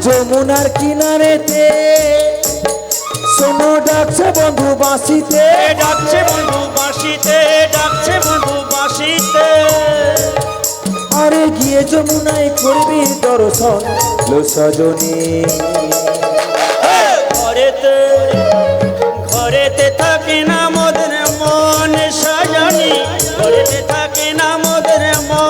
যমুনার কিনারেতে শোনো ডাকছে বন্ধু বাঁশিতে, ডাকছে বন্ধু বাঁশিতে, ডাকছে বন্ধু বাঁশিতে। আরে গিয়ে যমুনায় করবি দর্শন লো সজনী। ঘরেতে ঘরেতে থাকে না মোদের মন সজনী, ঘরেতে থাকে না মোদের মন।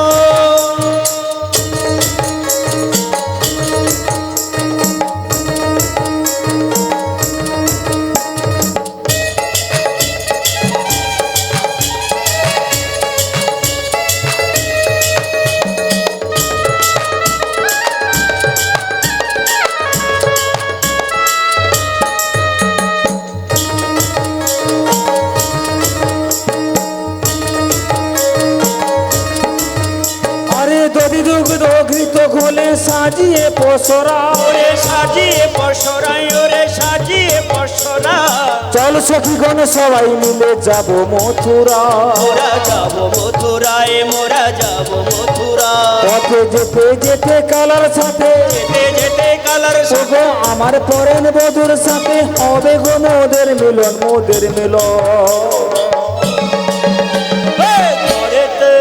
ঘৃত ঘোলে সাজিয়ে পসরা, ওরে সাজিয়ে পসরাই, ওরে সাজিয়ে পসরা। চল সখীগণ সবাই মিলে যাব মথুরা, মোরা যাব মথুরায়, মোরা যাব মথুরা। পথে যেতে যেতে কালার সাথে, যেতে যেতে কালার গো আমার পরেন বধুর সাথে হবে গো মোদের মিলন, মোদের মিলন। ঘরেতে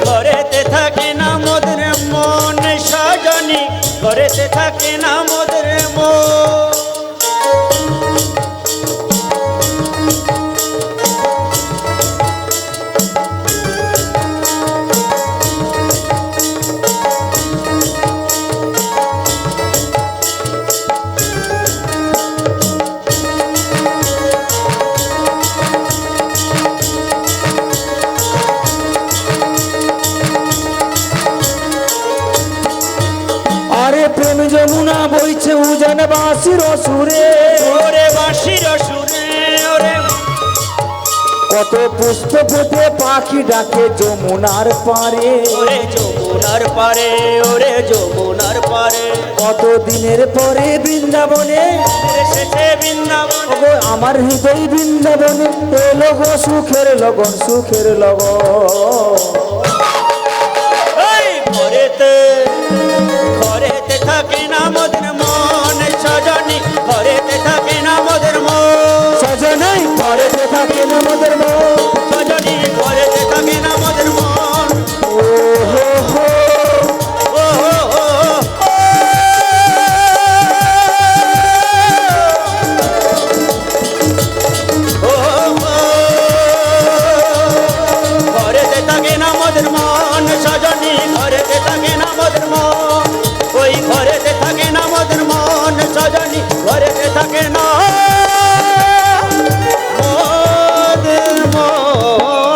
ঘরেতে থাকে না মোদের মন সজনী, ঘরেতে থাকে না মোদের মন। প্রেম যমুনা বইছে উজান বাঁশির সুরে, ওরে বাঁশির সুরে, ওরে কত পুষ্প ফুটে পাখি ডাকে যমুনার পারে, ওরে যমুনার পারে, ওরে যমুনার পারে। কত দিনের পরে বৃন্দাবনে এসেছে বৃন্দাবন, গো আমার হৃদয় বৃন্দাবনে এলো গো সুখের লগন, সুখের লগন। ঘরেতে ঘরেতে থাকে না মোদের মন সজনী, ঘরেতে থাকে না মোদের মন সজনী, ঘরেতে থাকে না মোদের মন সজনী, ঘরেতে থাকে না মোদের মন। ও হো হো ও হো হো ও ঘরেতে থাকে না মোদের মন সজনী, ঘরেতে থাকে না মোদের মন। ওই ঘরেতে থাকে না মোদের মন সজনী, ঘরেতে থাকে না মোদের মন।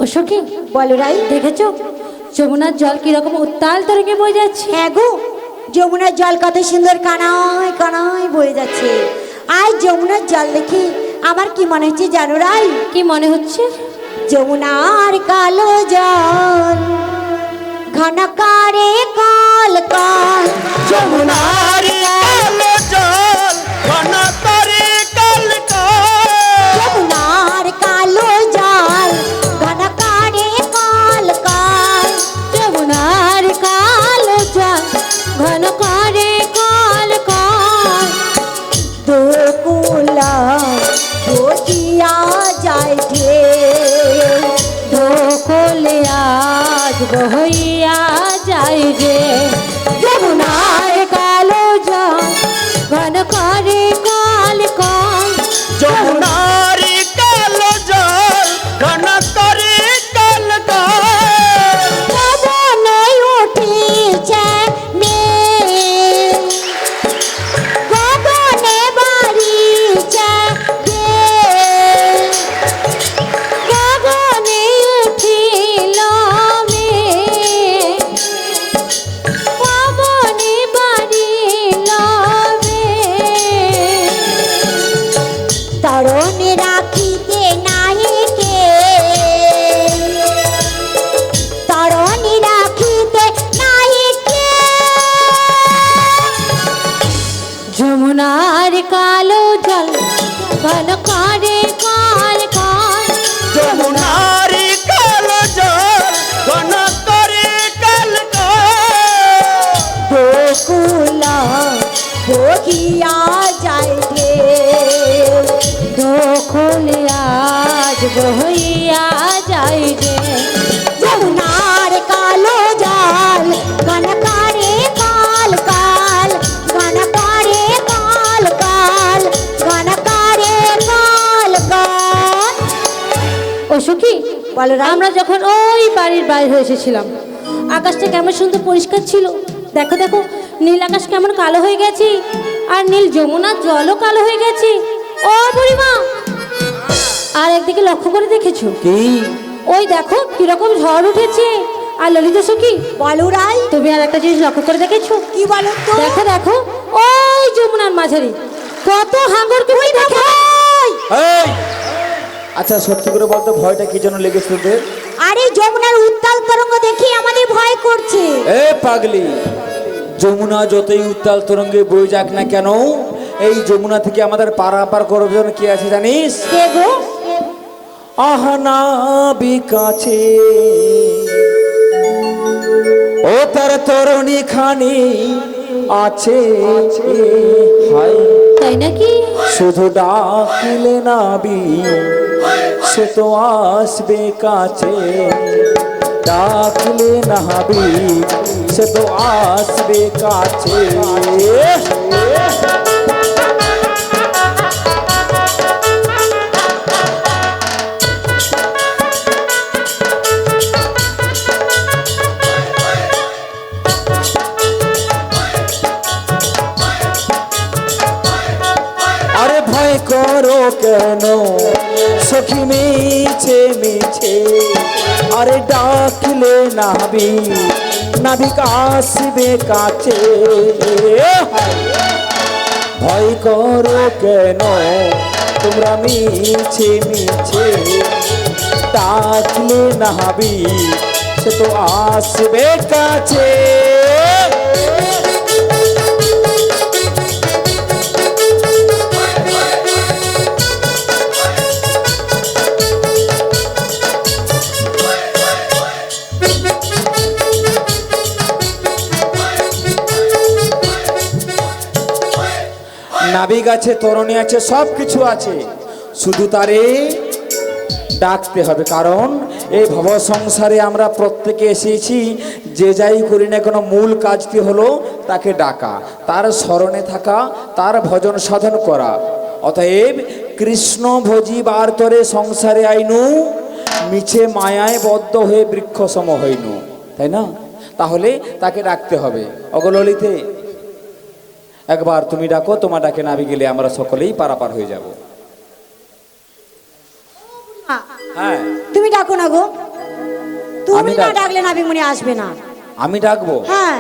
ও সখী বলো রাই, দেখেছো যমুনার জল কিরকম উত্তাল তরঙ্গে বয়ে যাচ্ছে? হ্যাঁ গো, যমুনার জল কত সুন্দর কানায় কানায় বয়ে যাচ্ছে। আর যমুনার জল দেখে আমার কি মনে হচ্ছে জানো রাই? কি মনে হচ্ছে? যমুনার কালো জল ঘনকারে কাল কাল, যমুনার কালো জল ঘনকারে কাল কাল, যমুনার কালো জল ঘনকারে কাল কাল, যমুনার কালো জল ঘন করে কাল কাল। দোকুলা বহিয়া যায় ঢেউ, ধোকলে আজ বহিয়া যায় রে, যমুনার কালো জল ঘন করে কাল কাল। যমুনার কালো জল ঘনকারে কাল কাল। পবনে উঠিছে মেঘ, গগনে বাড়িছে ঢেউ, গগনে উঠিল মেঘ, পবনে বাড়িল মেঘ। তরণে রাখিতে নাহি কে, তরণে রাখিতে নাহি কে, যমুনার কালো জল ঘন করে কাল কাল। যমুনার কালো সখী বলো রাই। আমরা যখন ওই বাড়ির বাইরে হয়ে এসেছিলাম, আকাশটা কেমন সুন্দর পরিষ্কার ছিল। দেখো দেখো, নীল আকাশ কেমন কালো হয়ে গেছে, আর নীল যমুনার জলও কালো হয়ে গেছে। ও বুড়িমা, আর একদিকে লক্ষ্য করে দেখেছো? কি? ওই দেখো কিরকম ঝড় উঠেছে। আর ললিতা সখী, বলো রাই। তুমি আর একটা জিনিস লক্ষ্য করে দেখেছো? কি বলো তো? দেখো দেখো, ওই যমুনার মাঝারি কত হাঙ্গর তুমি দেখো। এই, আচ্ছা সত্যি করে বলতো ভয়টা কি জন্য লেগেছে তোদের? আরে যমুনার উত্তাল তরঙ্গ দেখি আমাদের ভয় করছে। এ পাগলি, যমুনা যতই উত্তাল তরঙ্গে বয়ে যাক না কেন, এই যমুনা থেকে আমাদের পারাপার করবে জন্য কি আছে জানিস? কে গো? আহনা বিকাছে ও তার তরণী খানি আছে, হায় তাই নাকি? শুধু ডাকিলে নাবি সে তো আসবে কাছে, ডাকলে নাবি সে তো আসবে কাছে। আরে ভয় করো কেন সখী মিছে মিছে, আরে ডাকলে নাবিক আসবে কাছে। ভয় করো কেন তোমরা মিছে মিছে, ডাকলে নাবিক সে তো আসবে কাছে। নাবিক আছে, তরণী আছে, সব কিছু আছে, শুধু তারে ডাকতে হবে। কারণ এই ভব সংসারে আমরা প্রত্যেকে এসেছি, যে যাই করি না কোনো মূল কাজটি হলো তাকে ডাকা, তার স্মরণে থাকা, তার ভজন সাধন করা। অতএব কৃষ্ণ ভজি বার তরে সংসারে আইনু, মিছে মায়ায় বদ্ধ হয়ে বৃক্ষ সম হইনু। তাই না? তাহলে তাকে ডাকতে হবে। অগললিতে একবার তুমি ডাকো, তোমার ডাকে নাবি গেলে আমরা সকলেই পারাপার হয়ে যাব। হ্যাঁ, তুমি ডাকো না গো। তুমি আমি না ডাক- ডাকলে নাবিক মনে আসবে না। আমি ডাকবো? হ্যাঁ।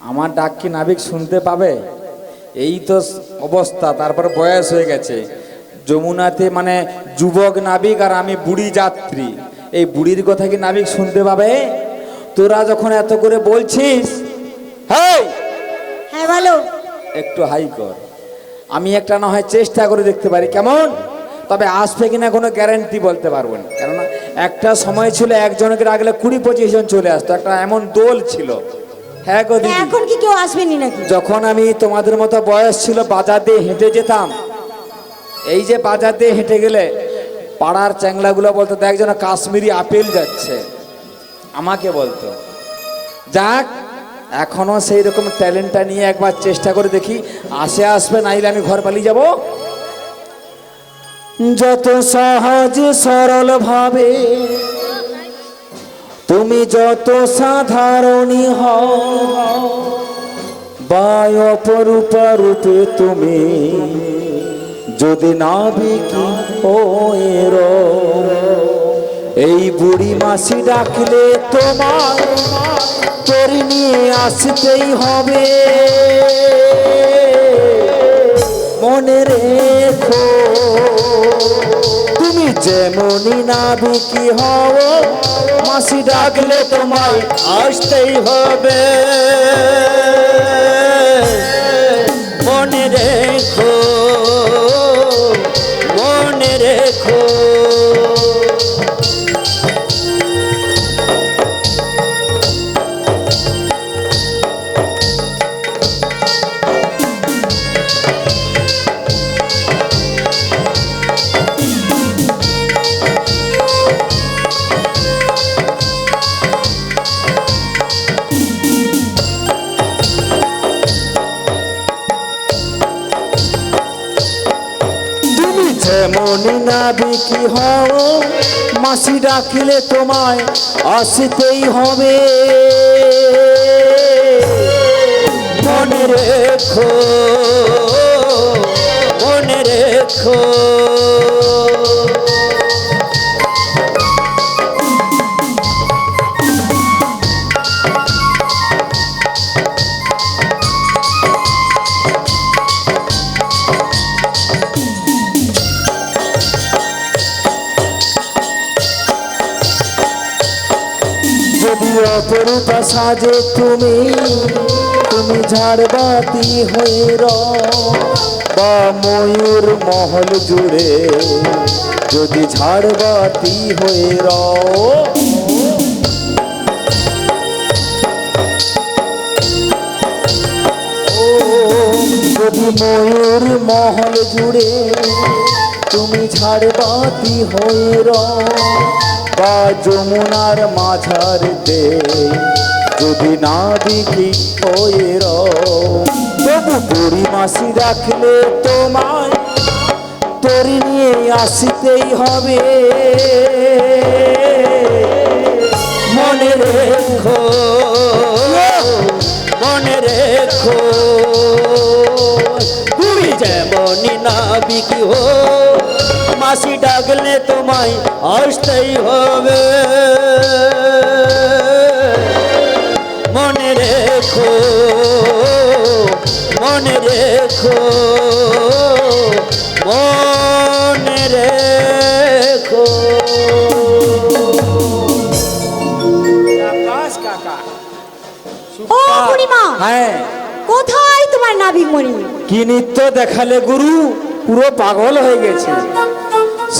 আমার ডাক কি নাবিক শুনতে পাবে? এই তো অবস্থা, তারপর বয়স হয়ে গেছে। যমুনাতে মানে যুবক নাবিক আর আমি বুড়ি যাত্রী, এই বুড়ির কথা কি নাবিক শুনতে পাবে? তোরা যখন এত করে বলছিস, হেই হ্যাঁ বলো। একটু হাই কর, আমি একটা না হয় চেষ্টা করে দেখতে পারি কেমন, তবে আসবে কিনা কোনো গ্যারান্টি বলতে পারবো না। কেননা একটা সময় ছিল একজনকে রাখলে 20-25 জন চলে আসতো, একটা এমন দোল ছিল। হ্যাঁ গো দিদি, এখন কি কেউ আসবেনি নাকি? যখন আমি তোমাদের মতো বয়স ছিল বাজার দিয়ে হেঁটে যেতাম, এই যে বাজার দিয়ে হেঁটে গেলে পাড়ার চ্যাংলাগুলো বলতো দেখ যেন কাশ্মীরি আপেল যাচ্ছে, আমাকে বলতো। যাক, এখনো সেই রকম ট্যালেন্টটা নিয়ে একবার চেষ্টা করে দেখি, আসবে নাইলে আমি ঘর পালিয়ে যাব। যত সহজ সরল ভাবে তুমি যত সাধারণী হও, বা অপরূপা রূপে তুমি যদি নাবিকি হয়ে এই বুড়ি মাসি ডাকলে তোমার তরি নিয়ে আসতেই হবে। মনে রেখো তুমি যেমনই নাবিকি হও, মাসি ডাকলে তোমায় আসতেই হবে। মনে রেখো, মনে রেখো। যেমনই নাবিকি হও মাসি ডাকিলে তোমায় আসতেই হবে। মনে রেখো, মনে রেখো। যদি অপরূপা সাজে তুমি ঝাড়বাতি হয়ে বা ময়ূর মহল জুড়ে যদি ঝাড়বাতি হয়ে যদি ময়ূর মহল জুড়ে তুমি ঝাড়বাতি হয়ে বা যমুনার মাঝারিতে যদি নাবিকি হয়ে তবু বুড়ি মাসি রাখলে তোমায় তরি নিয়ে আসতেই হবে। মনে রেখো, মনে রেখো। তুমি যেমনই নাবিকি হো মাসি ডাকলে তোমায় আসতেই হবে। মনে রেখো, মনে রেখো, মনে রেখো। আকাশ কাকা ও বুড়িমা, হ্যাঁ কোথায় তোমার নাবিক মণি? কি নৃত্য দেখালে গুরু, পুরো পাগল হয়ে গেছে।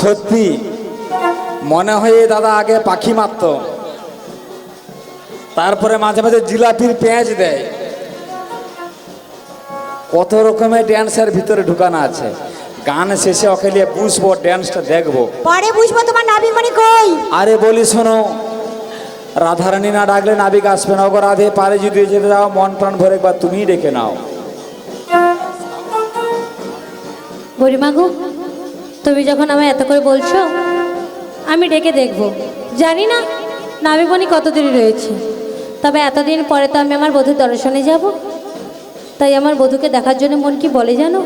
সত্যি মনে হয় এ দাদা আগে পাখি মারত, তারপরে মাঝে মাঝে জিলাপির পেঁয়াজ দেয়। কত রকমের ড্যান্সের ভিতরে ঢুকানো আছে। গান শেষে ওকে নিয়ে বুঝবো, ড্যান্সটা দেখবো, পরে বুঝবো তোমার নাবিক মণি কই। আরে বলি শোনো, রাধারানী না ডাকলে নাবিক আসবে না। ওগো রাধে, পারে যদি যেতে যাও মন প্রাণ ভরে একবার তুমিই ডেকে নাও। বুড়িমা গো, তুমি যখন আমায় এত করে বলছো আমি ডেকে দেখব। জানি না নাবিমণি কত দূরে রয়েছে, তবে এতদিন পরে তো আমি আমার বধূর দর্শনে যাব। তাই আমার বধূকে দেখার জন্য মন কি বলে জানো?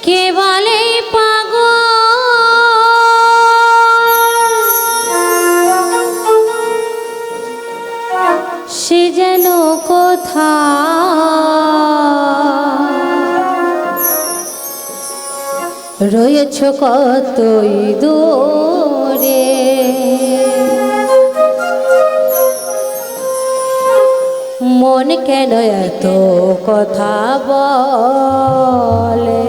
কে বলে পাগল সে যেন কোথা রয়েছ কতই দূরে। মন কেন এত কথা বলে?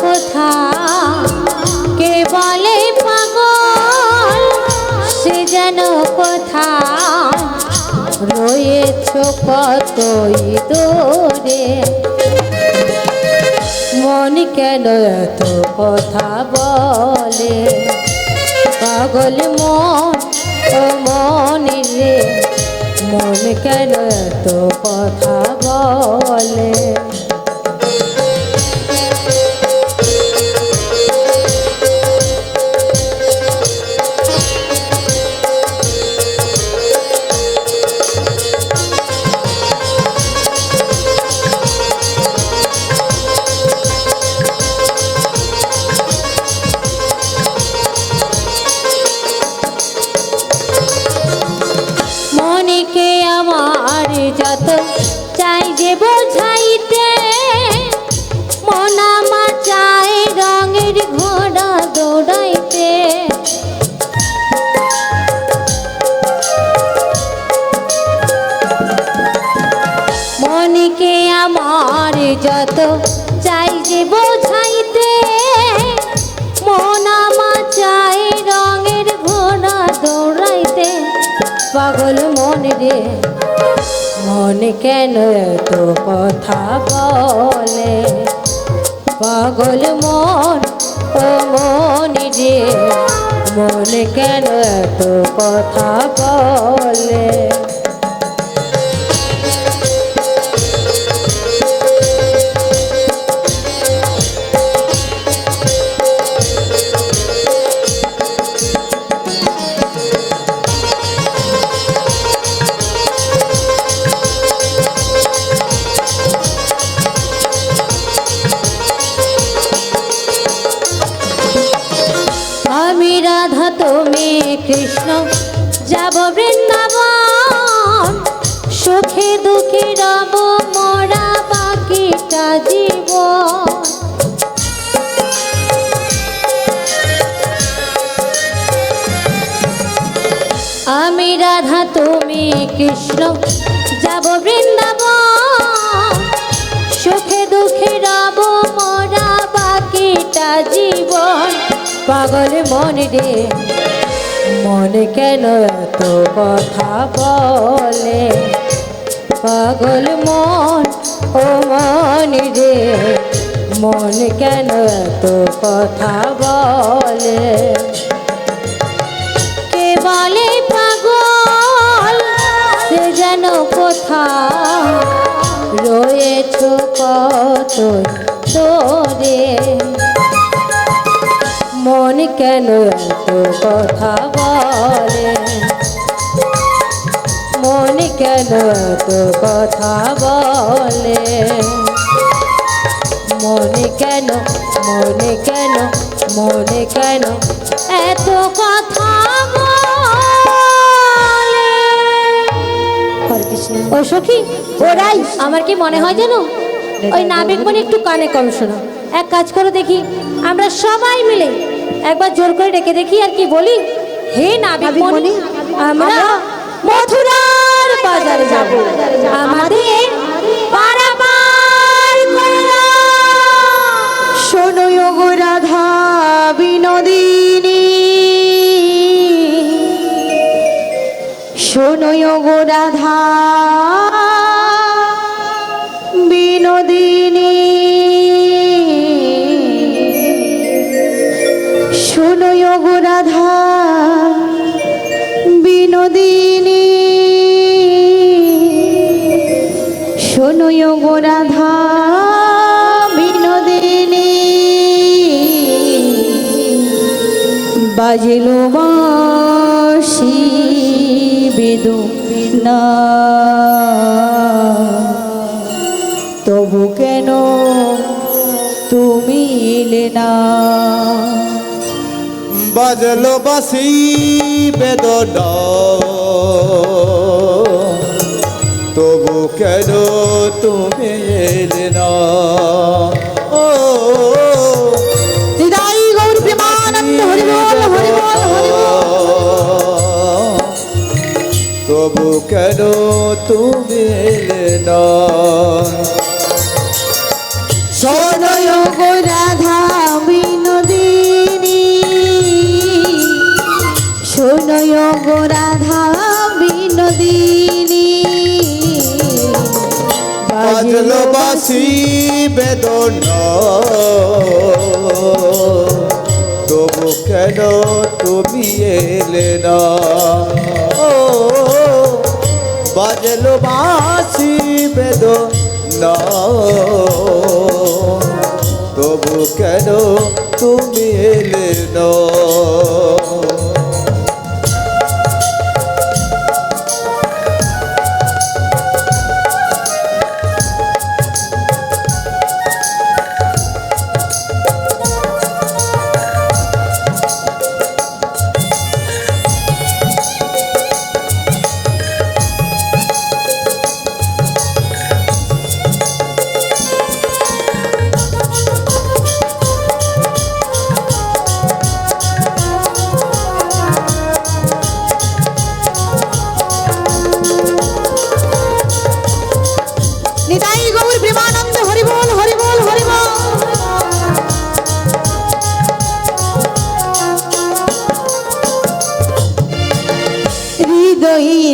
কোথা কে বলে পাগল সে যেন কোথা রয়েছ কতই দূরে। মন কেন এত কথা বলে? পাগল মন ও মন রে, মন কেন এত কথা বলে? মনকে আমার যত চাই যে বোঝাইতে পাগল মন রে মন কেন এত কথা বলে পাগল মন ও মন রে মন কেন এত কথা বলে আমি রাধা তুমি কৃষ্ণ যাব বৃন্দাবন সুখে দুঃখে রব মোরা বাকিটা জীবন আমি রাধা তুমি কৃষ্ণ যাব বৃন্দাবন সুখে দুঃখে রব মোরা বাকিটা জীবন পাগল মন রে মন কেন এত কথা বলে পাগল মন ও মন রে মন কেন এত কথা বলে কে বলে পাগল সে যেন কোথাও রয়েছ কত তোরে মন কেন এত কথা বলে মন কেন এত কথা বলে মন কেন এত কথা বলে হরে কৃষ্ণ ও সখী ওরাই আমার কি মনে হয় জানো ওই নাবিক মনে একটু কানে কম শোনো এক কাজ করো দেখি আমরা সবাই মিলে একবার জোর করে ডেকে দেখি আর কি বলি হে নাবিক মনি আমরা মথুরার বাজারে যাব আমাদের পারাপার করে দাও। শোনো গো রাধা বিনোদিনী শোনো গো রাধা বিনোদিনী শোনো গো রাধা বিনোদিনী শোনো গো রাধা বিনোদিনী বাজলো বাঁশি বেদনা তবু কেন তুমি এলে না বাজলো বাসি বেদনা তবু কেন তুমি এলে না ও হৃদয় গৌর প্রেমানন্দ হরি বল হরি বল হরি বল তবু কেন তুমি এলে না শোনো গো রাধা বিনোদিনী শোনো গো রাধা বিনোদিনী বাজলো বাসি বেদনা তবু কেন তুমি এলে না ও বাজলো বাসি বেদনা তবু কেন তুমি এলে না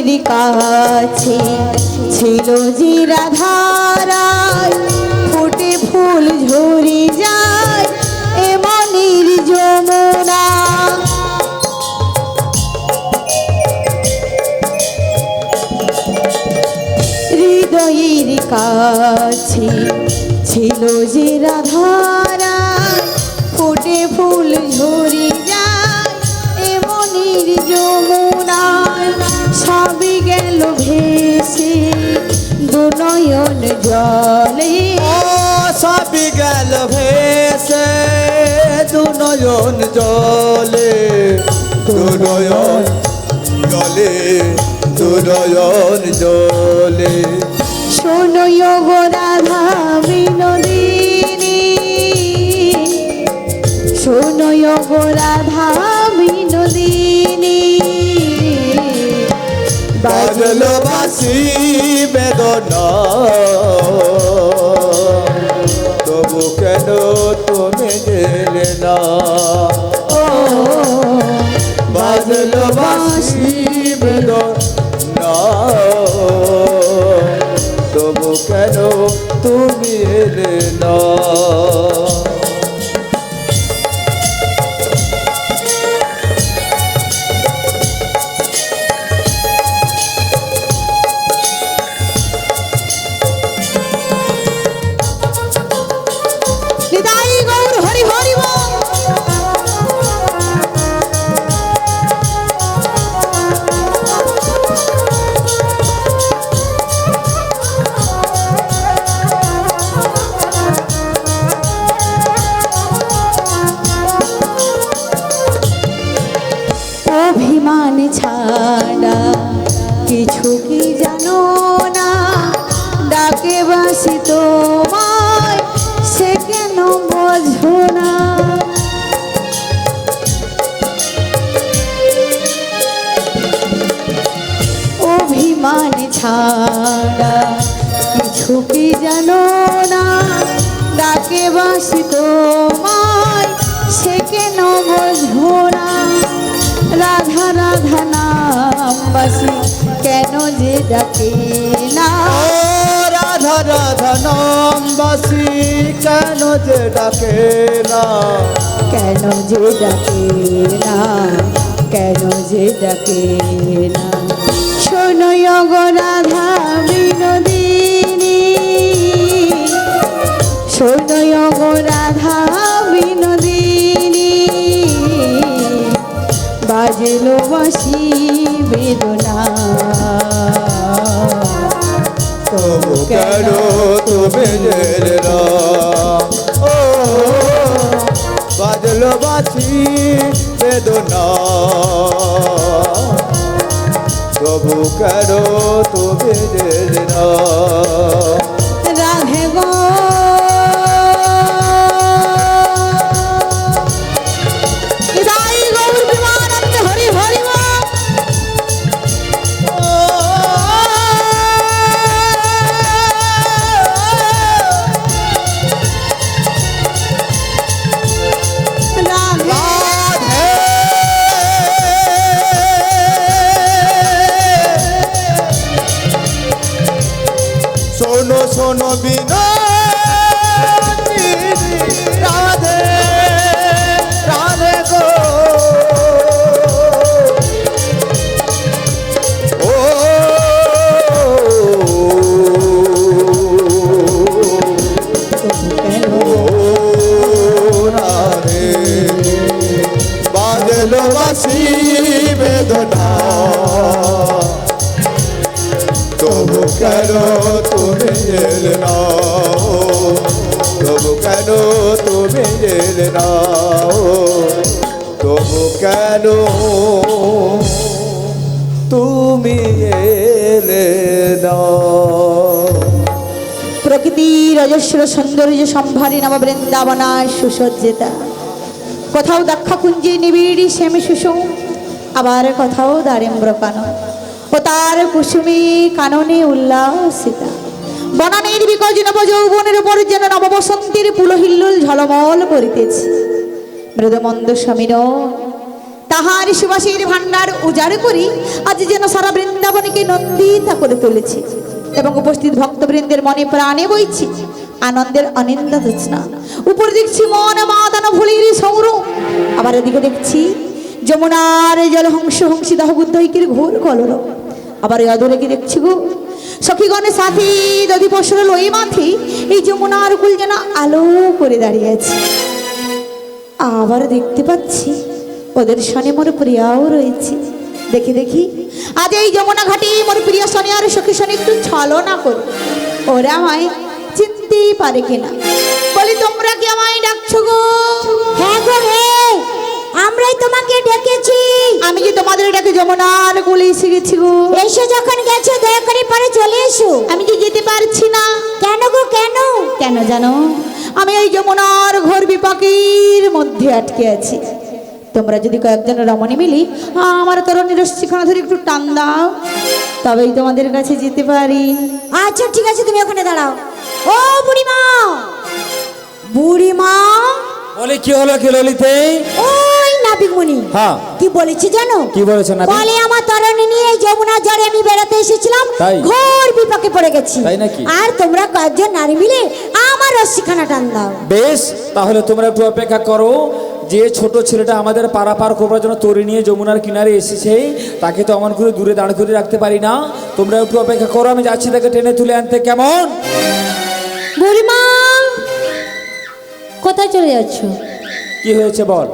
হৃদয়ের কাছে ছিল যে রাধারায় ফুটে ফুল ঝরে যায় এমনির যমুনা হৃদয়ের কাছে ছিল যে রাধারায় ফুটে ফুল ঝরে যায় এমনির যমুনায় সবই গেল ভেসে দুনয়ন জলে ও সবই গেল ভেসে দুনয়ন জলে দুনয়ন জলে দুনয়ন জলে শোনো গো রাধা বিনোদিনী শোনো গো রাধা বিনোদিনী বাজলো বাঁশি বেদনা তবু কেন তুমি গেলে না বাজলো বাঁশি বেদনা তবু কেন তুমি এলে না নিতাই গৌর হরি হরি বল। অভিমান ছাড়া কিছু কি জানো না ডাকে বাসি তোমায় সে কেন বোঝো না অভিমান ছাড়া কিছু কি জানো না ডাকে বাসি তোমায় সে কেন বোঝো না রাধা রাধা নাম বাসি কেন যে ডাকে না ও রাধা রাধা নাম বাসি কেন যে ডাকে না কেন যে ডাকে না কেন যে ডাকে না শোনো গো রাধা বিনোদিনী শোনো গো রাধা বিনোদিনী বাজলো বাঁশি বেদনা তবু কেন তুমি গেলে না ও বাজলো বাঁশি বেদনা তবু কেন তুমি গেলে না রাধে গো নিতাই গৌর প্রেমানন্দ হরি হরি বল। রাধে শোনো শোনো বিনা রাধে রাধে গো ও রাধে বাজলো বাঁশি বেদনা তবু কেন তুমি এলে না তবু কেন তুমি এলে না তবু কেন তুমি এলে না প্রকৃতির অজস্র সৌন্দর্য সম্ভারী নব বৃন্দাবনায় সুসজ্জিতা কোথাও দাক্ষাকুঞ্জে নিবিড়ি শ্যামে সুষম আবার কোথাও দারিম্র কানন ও তার কুসুমী কাননে উল্লাসিতা বনানীর বিকজ নব যৌবনের উপর যেন নববসন্তের পুলহিল্লুল ঝলমল করিতেছে মৃদমন্দ সমীর তাহার সুবাসের ভান্ডার উজাড় করি আজ যেন সারা বৃন্দাবনকে নন্দিতা করে তুলেছে এবং উপস্থিত ভক্তবৃন্দের মনে প্রাণে বইছে আনন্দের অনিন্দ জোৎস্না। উপর দেখছি মন মাদানো ভুলির সৌরভ, আবার এদিকে দেখছি যমুনার জল হংসী দাহবুদ্ধৈকের ঘোর কলরব। আবার এই অদূরে কি দেখছি গো সখীগণের সাথে যদি পশুর লই মাথে এই যমুনার কুল যেন আলো করে দাঁড়িয়ে আছে। আবার দেখতে পাচ্ছি ওদের সনে মোর প্রিয়াও রয়েছে। দেখি দেখি আজ এই যমুনা ঘাটে মোর প্রিয় সনে আর সখী সনে একটু ছলনা কর, ওরা আমায় চিনতেই পারে কিনা। বলি তোমরা কি আমায় ডাকছো গো? হ্যাঁ গো হ্যাঁ, আমরাই তোমাকে ডেকেছি। আমি কি তোমাদের ডাকে যমুনার কুলে এসে গেছি গো? এসে যখন গেছো দয়া করে পরে চলে এসো। আমি কি যেতে পারছি না। কেন গো কেন? কেন জানো? আমি এই যমুনার ঘোর বিপাকের মধ্যে আটকে আছি। তোমরা যদি কয়েকজন রমণী মিলি আমার তরুণী রশ্মিখানা ধরে একটু টান দাও, তবেই তোমাদের কাছে যেতে পারি। আচ্ছা ঠিক আছে, তুমি ওখানে দাঁড়াও। ও বুড়িমা, বুড়িমা। বলে কি হলো কি ললিতে? ওই নাবিকমণি হ্যাঁ কি বলেছি জানো? কি বলেছে নাবিক? বলে আমার তরণী নিয়ে যমুনা জলে আমি বেড়াতে এসেছিলাম, তাই? ঘোর বিপাকে পড়ে গেছি। তাই নাকি? আর তোমরা কয়েকজন নারী মিলে আমার রশ্মিখানা টান দাও। বেশ, তাহলে তোমরা একটু অপেক্ষা করো। যে ছোট ছেলেটা আমাদের পারাপার করবার জন্য তরি নিয়ে যমুনার কিনারে এসেছে, তাকে তো অমন করে দূরে দাঁড় করে রাখতে পারি না। তোমরা একটু অপেক্ষা করো, আমি যাচ্ছি তাকে টেনে তুলে আনতে। কেমন? বুড়িমা কোথায় চলে যাচ্ছ? কি হয়েছে বল?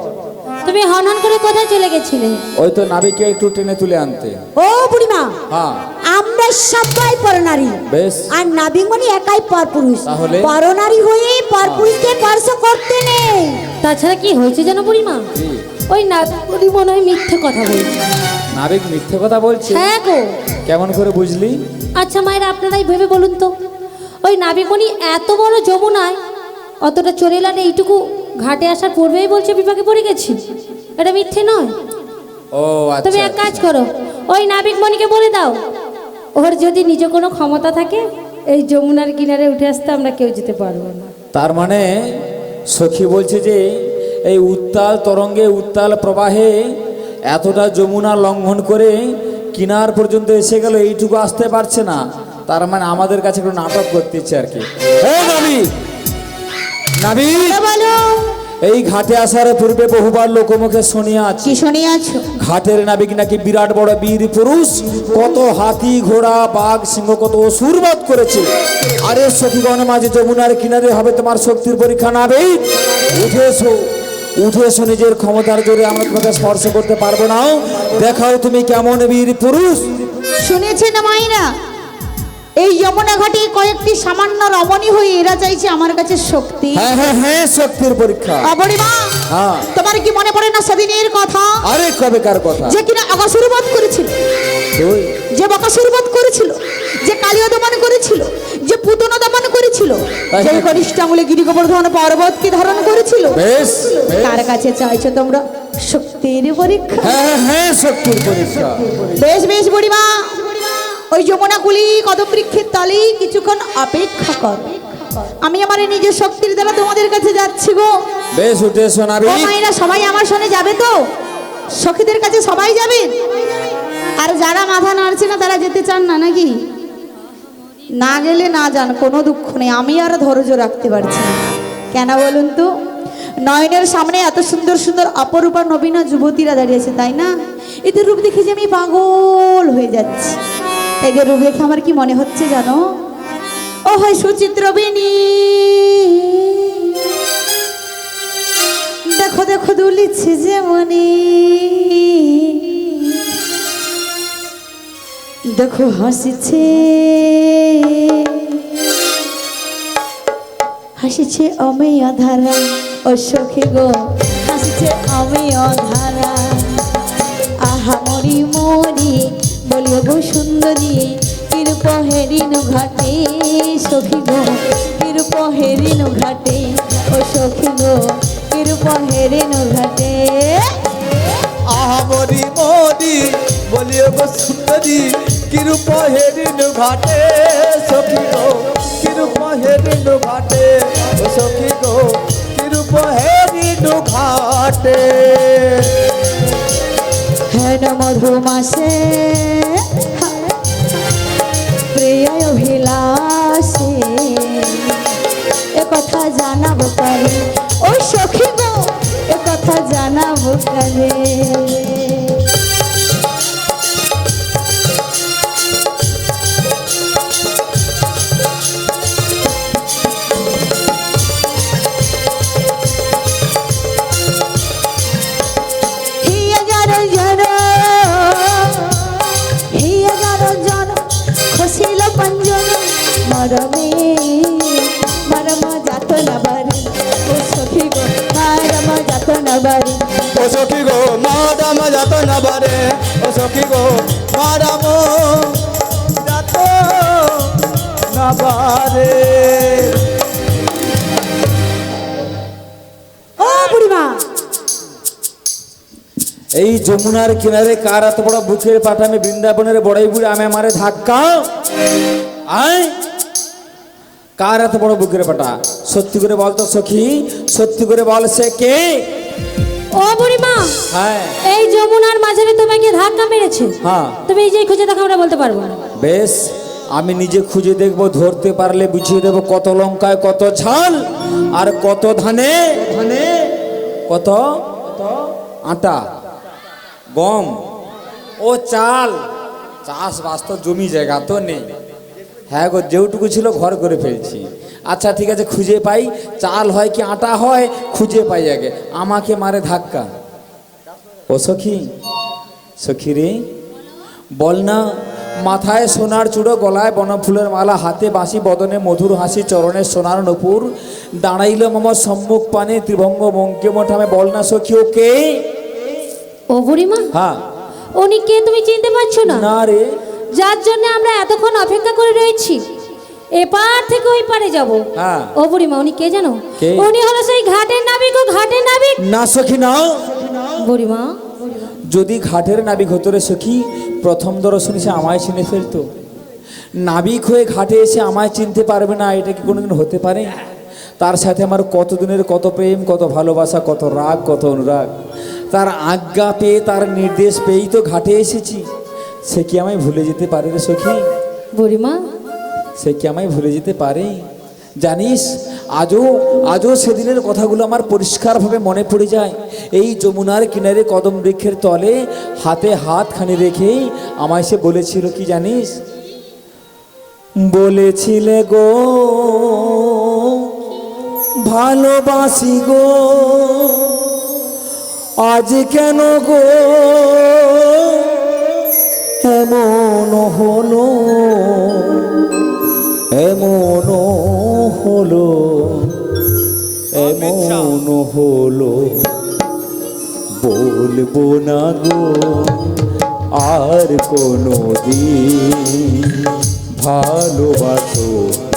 তুমি হনহন করে কোথায় চলে গেছিলে? ওই তো নাবিকে একটু টেনে তুলে আনতে। ও বুড়িমা, হ্যাঁ আমরা সবাই পরনারী, বেশ। আর নাবিকমণি একাই পরপুরুষ। তাহলে? পরনারী হয়ে পরপুরুষকে স্পর্শ করতে নেই। তাছাড়া কি হয়েছে জানো বুড়িমা? কি? ওই নাবিকমণি মনে হয় মিথ্যে কথা বলছে। নাবিক মিথ্যে কথা বলছে? হ্যাঁ গো। কেমন করে বুঝলি? আচ্ছা মায়েরা আপনারাই ভেবে বলুন তো, ওই নাবিকমণি এত বড় যমুনায় অতটা চলে এলেন, এইটুকু ঘাটে আসার পূর্বেই বলছে বিপাকে পড়ে গেছি। এটা মিথ্যে নয়? ও তুমি আচ্ছা এক কাজ করো, ওই নাবিকমণিকে বলে দাও ওর যদি নিজ কোনো ক্ষমতা থাকে এই যমুনার কিনারে উঠে আসতে আমরা কেউ যেতে পারবো না। তার মানে সখী বলছে যে এই উত্তাল তরঙ্গে উত্তাল প্রবাহে এতটা যমুনা লঙ্ঘন করে কিনার পর্যন্ত এসে গেল, এইটুকু আসতে পারছে না। তার মানে আমাদের কাছে একটু নাটক করতেছে আর কি। নাবিক, বলো এই ঘাটে আসার পূর্বে বহুবার লোকমুখে শুনিয়াছি কি শুনিয়াছো? ঘাটের নাবিক নাকি বিরাট বড় বীর পুরুষ, কত হাতি ঘোড়া বাঘ সিংহ কত অসুর বধ করেছে। আরে সখীগণের মাঝে যমুনার কিনারে হবে তোমার শক্তির পরীক্ষা। নাবিক উঠে এসো, উঠে এসো, নিজের ক্ষমতার জোরে আমরা তোমাকে স্পর্শ করতে পারবো না। দেখাও তুমি কেমন বীর পুরুষ। শুনেছেন মাইরা, এই যমুনা ঘাটে কয়েকটি সামান্য রমণী হয়ে এরা চাইছে আমার কাছে শক্তি। হ্যাঁ হ্যাঁ হ্যাঁ, শক্তির পরীক্ষা। অবরিমা, হ্যাঁ। তোমার কি মনে পড়ে না সেদিনের কথা? আরে কবেকার কথা? যে কিনা অগাসুর বধ করেছিল, তুই যে বকাসুর বধ করেছিল, যে কালিয়া দমন করেছিল, যে পুতনা দমন করেছিল, তাই যে নাকি? কনিষ্ঠ আঙুলে গিরিগোবর্ধন পর্বতকে ধারণ করেছিল, বেশ বেশ। তার কাছে চাইছো তোমরা শক্তির পরীক্ষা। হ্যাঁ হ্যাঁ হ্যাঁ, শক্তির পরীক্ষা। বেশ বেশ বুড়িমা, ওই যমুনা কুলি কদম বৃক্ষের তলে কিছুক্ষণ অপেক্ষা কর। আমি আমার নিজের শক্তির দ্বারা তোমাদের কাছে যাচ্ছি গো। বেশ, উঠে এসো ও নাবিক। মায়েরা সবাই আমার সঙ্গে যাবে তো? সখীদের কাছে সবাই যাবেন? আর যারা মাথা নাড়ছে না তারা যেতে চান না নাকি? না গেলে না যান, কোনো দুঃখ নেই, আমি আর ধৈর্য রাখতে পারছি না। কেন বলুন তো? নয়নের সামনে এত সুন্দর সুন্দর অপরূপা নবীনা যুবতীরা দাঁড়িয়েছে, তাই না? এদের রূপ দেখে যে আমি পাগল হয়ে যাচ্ছি। এদের রূপ দেখে আমার কি মনে হচ্ছে জানো? ও হয় সুচিত্র বেণী, দেখো দেখো দুলিছে যেমনি, দেখো হাসিছে হাসিছে আমি অধারা, ও সখী গো হাসিছে আমি অধারা। আহা মরি মরি বলিও গো সুন্দরী, কিরূপ হেরিনু ঘাটে সখী গো, কিরূপ হেরিনু ঘাটে, ও সখী গো কিরূপ হেরিনু ঘাটে। আহামরি মোদি বলিও গো সুন্দরী, কিরূপ হেরিনু ঘাটে সখী গো, কিরূপ হেরিনু ঘাটে ও সখী গো, কিরূপ হেরিনু ঘাটে। মধুমাসে প্রিয় অভিলাষে এ কথা জানাবো কারে ও সখী গো এ কথা জানাবো কারে মরমে মরম যাত না বাড়ি ও সখী গো মরম যাত না বাড়ি ও সখী গো মাদাম যাত না বারে ও সখী গো মাদাম যাত না বারে ও বুড়িমা, এই যমুনার কিনারে কার এত বড় বুকের পাটা আমি বৃন্দাবনের বড়াই বুড়ি আমি আমারে ধাক্কা আয় কার এত বড় বুকের পাটা সত্যি করে বল তো সখী সত্যি করে বল সে কে ও বুড়িমা, হ্যাঁ এই যমুনার মাঝারে তোমাকে ধাক্কা মেরেছে। হ্যাঁ তুমি এই যে খুঁজে দেখো আমরা বলতে পারবো না। বেশ আমি নিজে খুঁজে দেখবো ধরতে পারলে বুঝিয়ে দেবো কত লঙ্কায় কত ঝাল আর কত ধানে ধানে কত আটা গম ও চাল চাষবাস তো জমি জায়গা তো নেই হ্যাঁ গো যেটুকু ছিল ঘর করে ফেলছি আচ্ছা ঠিক আছে খুঁজে পাই চাল হয় কি আটা হয় খুঁজে পাই আগে আমাকে মারে ধাক্কা ও সখী সখী রে বল না মাথায় সোনার চূড়ো গলায় বনফুলের মালা হাতে বাঁশি বদনে মধুর হাসি চরণে সোনার নপুর দাঁড়াইল মামা সম্মুখ পানে ত্রিভঙ্গ বঙ্কিমঠামে বল না সখী ও কে ও বুড়িমা, হ্যাঁ উনি কে তুমি চিনতে পারছো না? না রে যার জন্য আমরা এতক্ষণ অপেক্ষা করে রয়েছি এপার থেকে ওই পারে যাব। হ্যাঁ ও বুড়িমা, উনি কে জানো? কে? উনি হলো সেই ঘাটের নাবিক ও ঘাটের নাবিক। না সখী না বুড়িমা, যদি ঘাটের নাবিক হতো রে সখী প্রথম দর্শনে সে আমায় চিনে ফেলতো নাবিক হয়ে ঘাটে এসে আমায় চিনতে পারবে না এটা কি কোনোদিন হতে পারে? তার সাথে আমার কত দিনের কত প্রেম কত ভালোবাসা কত রাগ কত অনুরাগ তার আজ্ঞা পেয়ে তার নির্দেশ পেয়েই তো ঘাটে এসেছি সে কি আমায় ভুলে যেতে পারে রে সখী বুড়িমা, সে কি আমায় ভুলে যেতে পারে? জানিস আজও আজও সেদিনের কথাগুলো আমার পরিষ্কারভাবে মনে পড়ে যায় এই যমুনার কিনারে কদম বৃক্ষের তলে হাতে হাতখানি রেখে আমায় সে বলেছিল কি জানিস বলেছিলে গো ভালোবাসি গো আজ কেন গো এমন হলো এমন হলো এমন হলো বলবো না গো আর কোনো দিন ভালোবাসো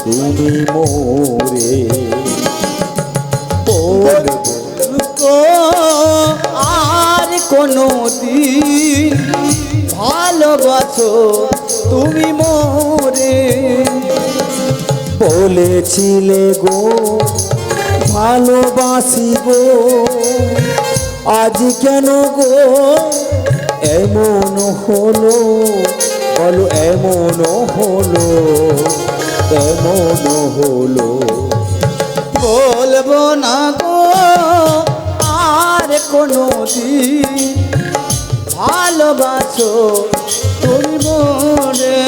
তুমি মোরে বলবো আর কোনো দিন ভালোবাসো তুমি মোরে বলেছিলে গো ভালোবাসি গো আজ কেন গো এমন হলো বলো এমন হলো এমন হলো বলবো না গো আর কোনো দিন ভালোবাসো তুমি মোরে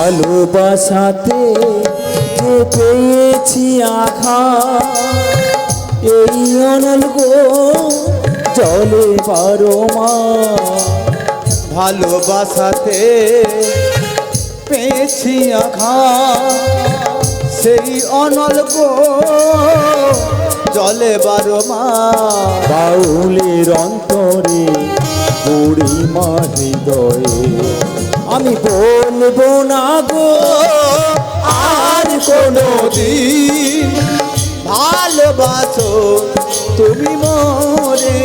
ভালোবাসাতে যে পেয়েছি আঘাত এই অনল গো জলে পারো মা ভালোবাসাতে পেয়েছি আঘাত সেই অনল গো জলে বারো মা বাউলের অন্তরে বুড়িমা হৃদয়ে আমি বলবো না গো আর কোনো দিন ভালোবাসো তুমি মোরে,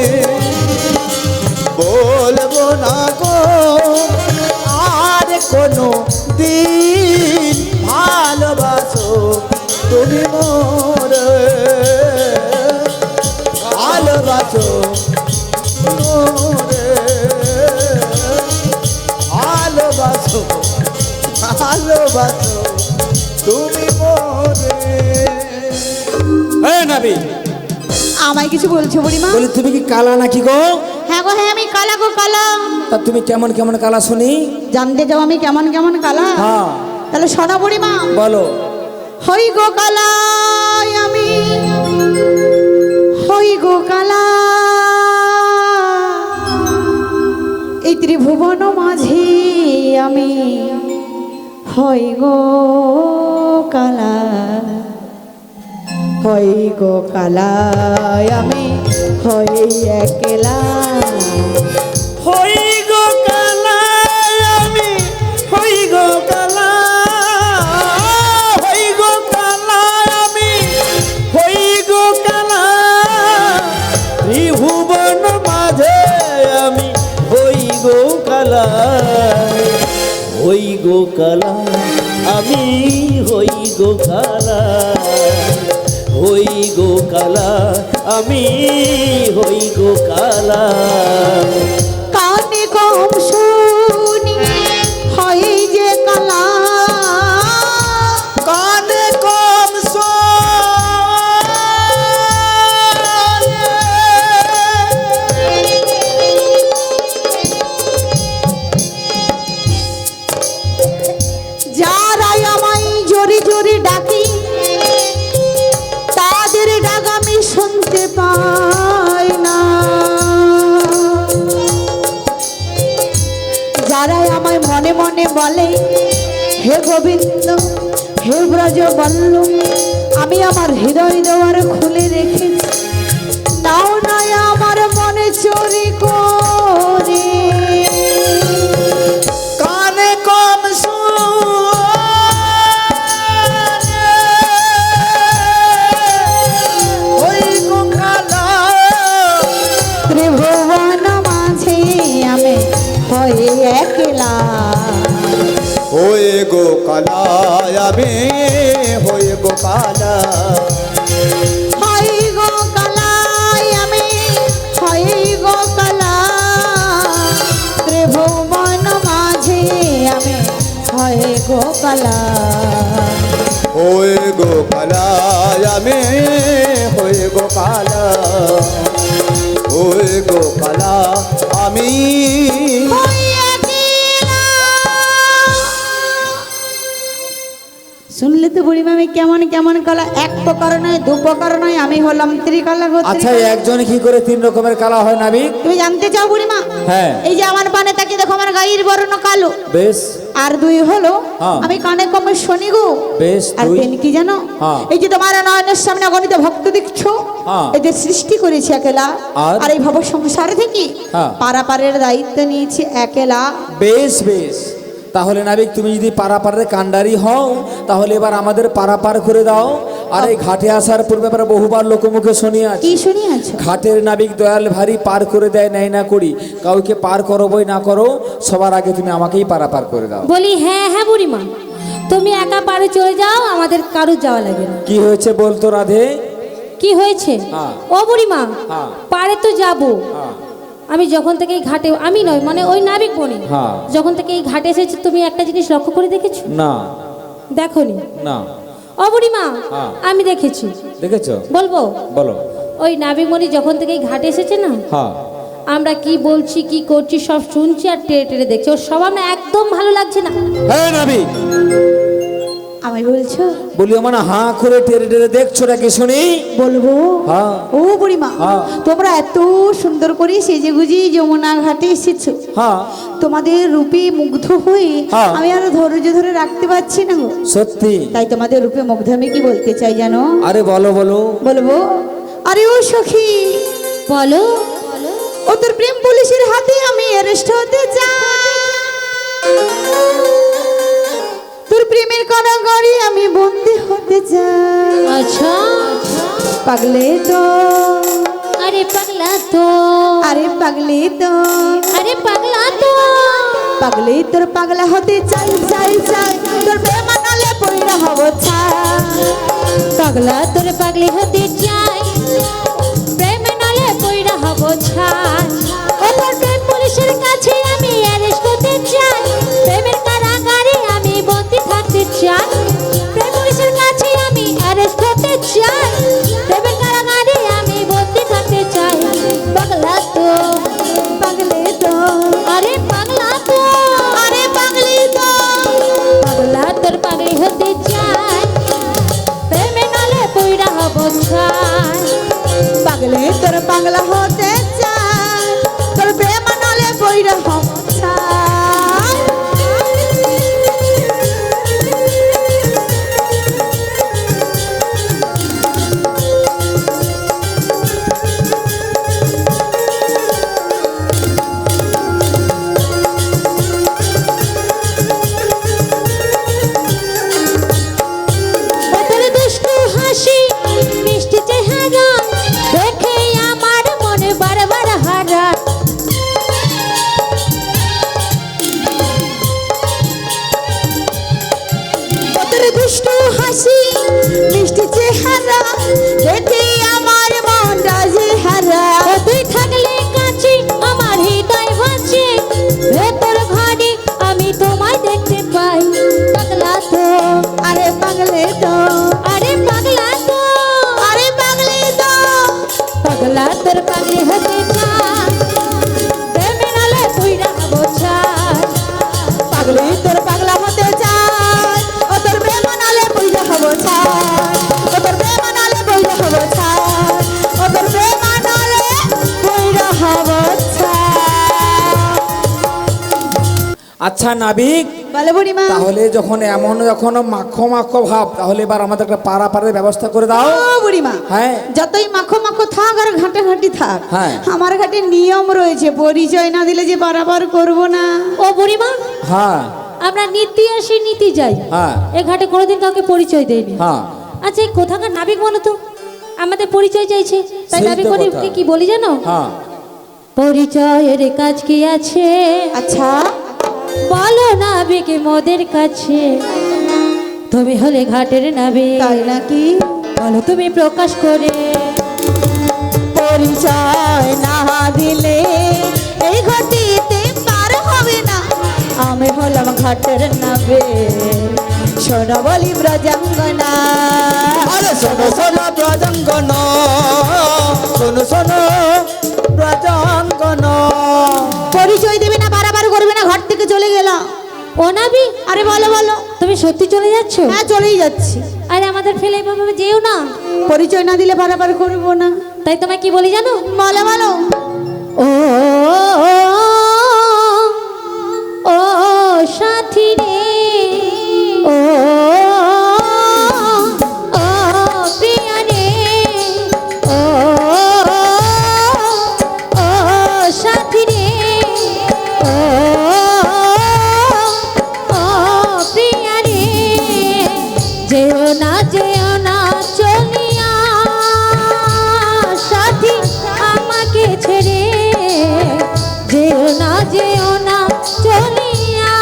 বলবো না গো আর কোনো দিন ভালোবাসো তুমি মোরে, ভালোবাসো মোরে, ভালোবাসো, ভালোবাসো তুমি মোরে। হ্যাঁ নাবিক, আমায় কিছু বলছো বুড়িমা? বলি তুমি কি কালা নাকি গো? হ্যাঁ গো হ্যাঁ, আমি কালা গো কালা। তা তুমি কেমন কেমন কালা শুনি? জানতে চাও আমি কেমন কেমন কালা? হ্যাঁ তাহলে শোনো বুড়িমা। বলো। হই গো কালা আমি, হই গো কালা, এই ত্রিভুবন মাঝে আমি হই গো কালা, হই গো কালা আমি হই একলা। হই গো কালা আমি, হই গো কালা, হই গো কালা আমি, হই গো কালা, ত্রিভুবন মাঝে আমি হই গো কালা, হই গো কালা আমি, হই গো কালা, হই গো কালা আমি, হই গো কালা। কানে কম শুনি হয় যে কালা, কানে কম যারাই আমায় জোরে জোরে ডাকি তাদের ডাক আমি শুনতে পাই না, যারাই আমায় মনে মনে বলে হে গোবিন্দ হে ব্রজ বল্ল, আমি আমার হৃদয় দ্বার খুলে রেখেছি, তাও নয় আমার মনে চুরি করে। কানে কম হই গো কালা, ত্রিভুবন মাঝে আমি হই একলা, হই গো কালা আমি, হই গো কালা, হই গো কালা আমি হই গো কালা, ত্রিভুবন মাঝে আমি হই গো কালা। হই গো কালা আমি, হই গো কালা, হই গো কালা আমি। হই একলা। শুনলে তো বুড়িমা আমি কেমন কেমন কালা, এক প্রকার নয় দু প্রকার নয়, আমি হলাম ত্রিকালা গো। আচ্ছা একজন কি করে তিন রকমের কালা হয় নাবিক? তুমি জানতে চাও বুড়িমা? হ্যাঁ। এই যে আমার পানে তাকে দেখো, আমার গায়ের বর্ণ কালো, বেশ আর দুই হলো হ্যাঁ। আমি কানে কমে শুনি গো। বেশ আর দুই। তিন কি জানো? হ্যাঁ। এই যে তোমার নয়নের সামনে অগণিত ভক্ত দেখছো, হ্যাঁ। এদের সৃষ্টি করেছি একলা, আর? আর এই ভব সংসার থেকে হ্যাঁ। পারাপারের দায়িত্ব নিয়েছি একলা। বেশ বেশ, তাহলে নাবিক তুমি যদি পারাপারের কাণ্ডারি হও তাহলে এবার আমাদের পারাপার করে দাও। আর এই ঘাটে আসার পূর্বে এবার বহুবার লোকমুখে শুনিয়ে কি আছি, শুনি আছো? ঘাটের নাবিক দয়াল ভারী পার করে দেয় নাই না করি, কাউকে পার করো বই না করো, সবার আগে তুমি আমাকেই পারাপার করে দাও। বলি হ্যাঁ হ্যাঁ বুড়িমা, তুমি একা পারে চলে যাও, আমাদের কারুর যাওয়া লাগে না। কি হয়েছে বলতো রাধে? কি হয়েছে? হ্যাঁ। ও বুড়িমা, হ্যাঁ। পারে তো যাবো, হ্যাঁ। আমি যখন থেকে এই ঘাটে, আমি নয় মানে ওই নাবিক বনি, হ্যাঁ। যখন থেকে এই ঘাটে এসেছে তুমি একটা জিনিস লক্ষ্য করে দেখেছো? না দেখোনি? না। ও বুড়িমা, হ্যাঁ। আমি দেখেছি। দেখেছো? বলবো? বলো। ওই নাবিক মনি যখন থেকে এই ঘাটে এসেছে না, হ্যাঁ। আমরা কি বলছি কি করছি সব শুনছি আর টেরে টেরে দেখছি, ওর স্বভাব না একদম ভালো লাগছে না। হ্যাঁ নাবিক, আমি বলছো? বলি মানে হাঁ করে টেরে টেরে দেখছো নাকি শুনি? বলবো? হ্যাঁ। ও বুড়িমা, হ্যাঁ। তোমরা এত সুন্দর করে সেজে গুজি যমুনা ঘাটে এসেছো, হ্যাঁ তোমাদের রূপে মুগ্ধ হয়ে হ্যাঁ। আমি আর ধৈর্য ধরে রাখতে পারছি না গো। সত্যি? তাই তোমাদের রূপে মুগ্ধ আমি কি বলতে চাই জানো? আরে বলো বলো। বলবো? আরে ও সখী, বলো। ও তোর প্রেম পুলিশের হাতে আমি অ্যারেস্ট হতে চাই, তোর প্রেমের কারাগারে আমি বন্দি হতে চাই। আচ্ছা পাগলে তো, আরে পাগলা তো, আরে পাগলে তো, আরে পাগলা তো, পাগলে তোর পাগলা হতে চাই চাই চাই, তোর বেমানালে পয়রা হব ছাই। পাগলা তোর পাগলি হতে চাই, প্রেমে নালে পয়রা হব ছাই। ওপর প্রেম পুলিশের কাছে আমি অ্যারেস্ট হতে চাই, প্রেমের কারাগারে আমি বন্দি থাকতে চাই। প্রেম পুলিশের কাছে আমি অ্যারেস্ট হতে চাই, প্রেমের কারাগারে আমি বন্দি থাকতে চাই। পাগলা তো, পাগলে তো, আরে পাগলা তো, আরে পাগলি তো, পাগলা তোর পাগলি হতে চাই, প্রেমে নালে পয়রা হব ছাই। পাগলে তোর পাগলা হতে চাই, তোর বেমানালে পয়রা হব ছাই। ওদের দুষ্টু হাসি মিষ্টি চেহারা দেখে আমার মনে বারবার হারায়। তোর দুষ্টু হাসি মিষ্টি চেহারা দেখে আমার মন রাজে হারা। ও তুই থাকলে কাছে আমার হৃদয় বাঁচে, ভেতর ঘরে আমি তোমায় দেখতে পাই। পাগলা তো, আরে পাগলে তো, আরে পাগলা তো, আরে পাগলে তো, পাগলা তোর পাগলি হতে চাই, প্রেমে নালে পয়রা হব ছাই। পাগলে তোর পাগলা হতে চাই, ও তোর বেমানালে পয়রা হব ছাই, ও তোর বেমানালে পয়রা হব ছাই, ও তোর বেমানালে পয়রা হব ছাই। আচ্ছা নাবিক, বলে বুড়িমা। তাহলে যখন মাখো মাখো ভাব, তাহলে এবার আমাদের একটা পারাপারের ব্যবস্থা করে দাও। ও বুড়িমা, হ্যাঁ যতই মাখো মাখো থাক আর ঘাটে ঘাটি থাক, হ্যাঁ। আমার ঘাটে নিয়ম রয়েছে, পরিচয় না দিলে যে পারাপার করব না। ও বুড়িমা, হ্যাঁ আমরা নীতি আসি নীতি যাই, হ্যাঁ এ ঘাটে কোনোদিন কাউকে পরিচয় দেয়নি। হ্যাঁ আচ্ছা এই কোথাকার নাবিক বলো তো, আমাদের পরিচয় চাইছে, তাই সেই তো নাবিক কথা। কি বলি জানো? হ্যাঁ পরিচয়ের কাজ কি আছে আচ্ছা, বলো নাবিক মোদের কাছে। তুমি হলে ঘাটের নাবিক, তাই নাকি? বলো তুমি প্রকাশ করে। পরিচয় না দিলে এই ঘাটিতে পার হবে না, আমি হলাম ঘাটের নাবে, শোনো বলি ব্রজাঙ্গনা। আরে শোনো শোনো ব্রজাঙ্গন, শোনো শোনো ব্রজাঙ্গন। পরিচয় দেবে না, বারবার করবে না, ঘর থেকে চলে গেলাম। ও নাবিক, আরে বলো বলো। তুমি সত্যি চলে যাচ্ছ? হ্যাঁ চলেই যাচ্ছি, আরে আমাদের ফেলে এভাবে যেও না। পরিচয় না দিলে বারবার করবো না। তাই তোমায় কি বলি জানো? বলো বলো। ও ও সাথী রে, ও ও প্রিয়া রে, ও ও সাথী রে, ও ও প্রিয়া রে, যেও না চলিয়া সাথী আমাকে ছেড়ে, যেও না চলিয়া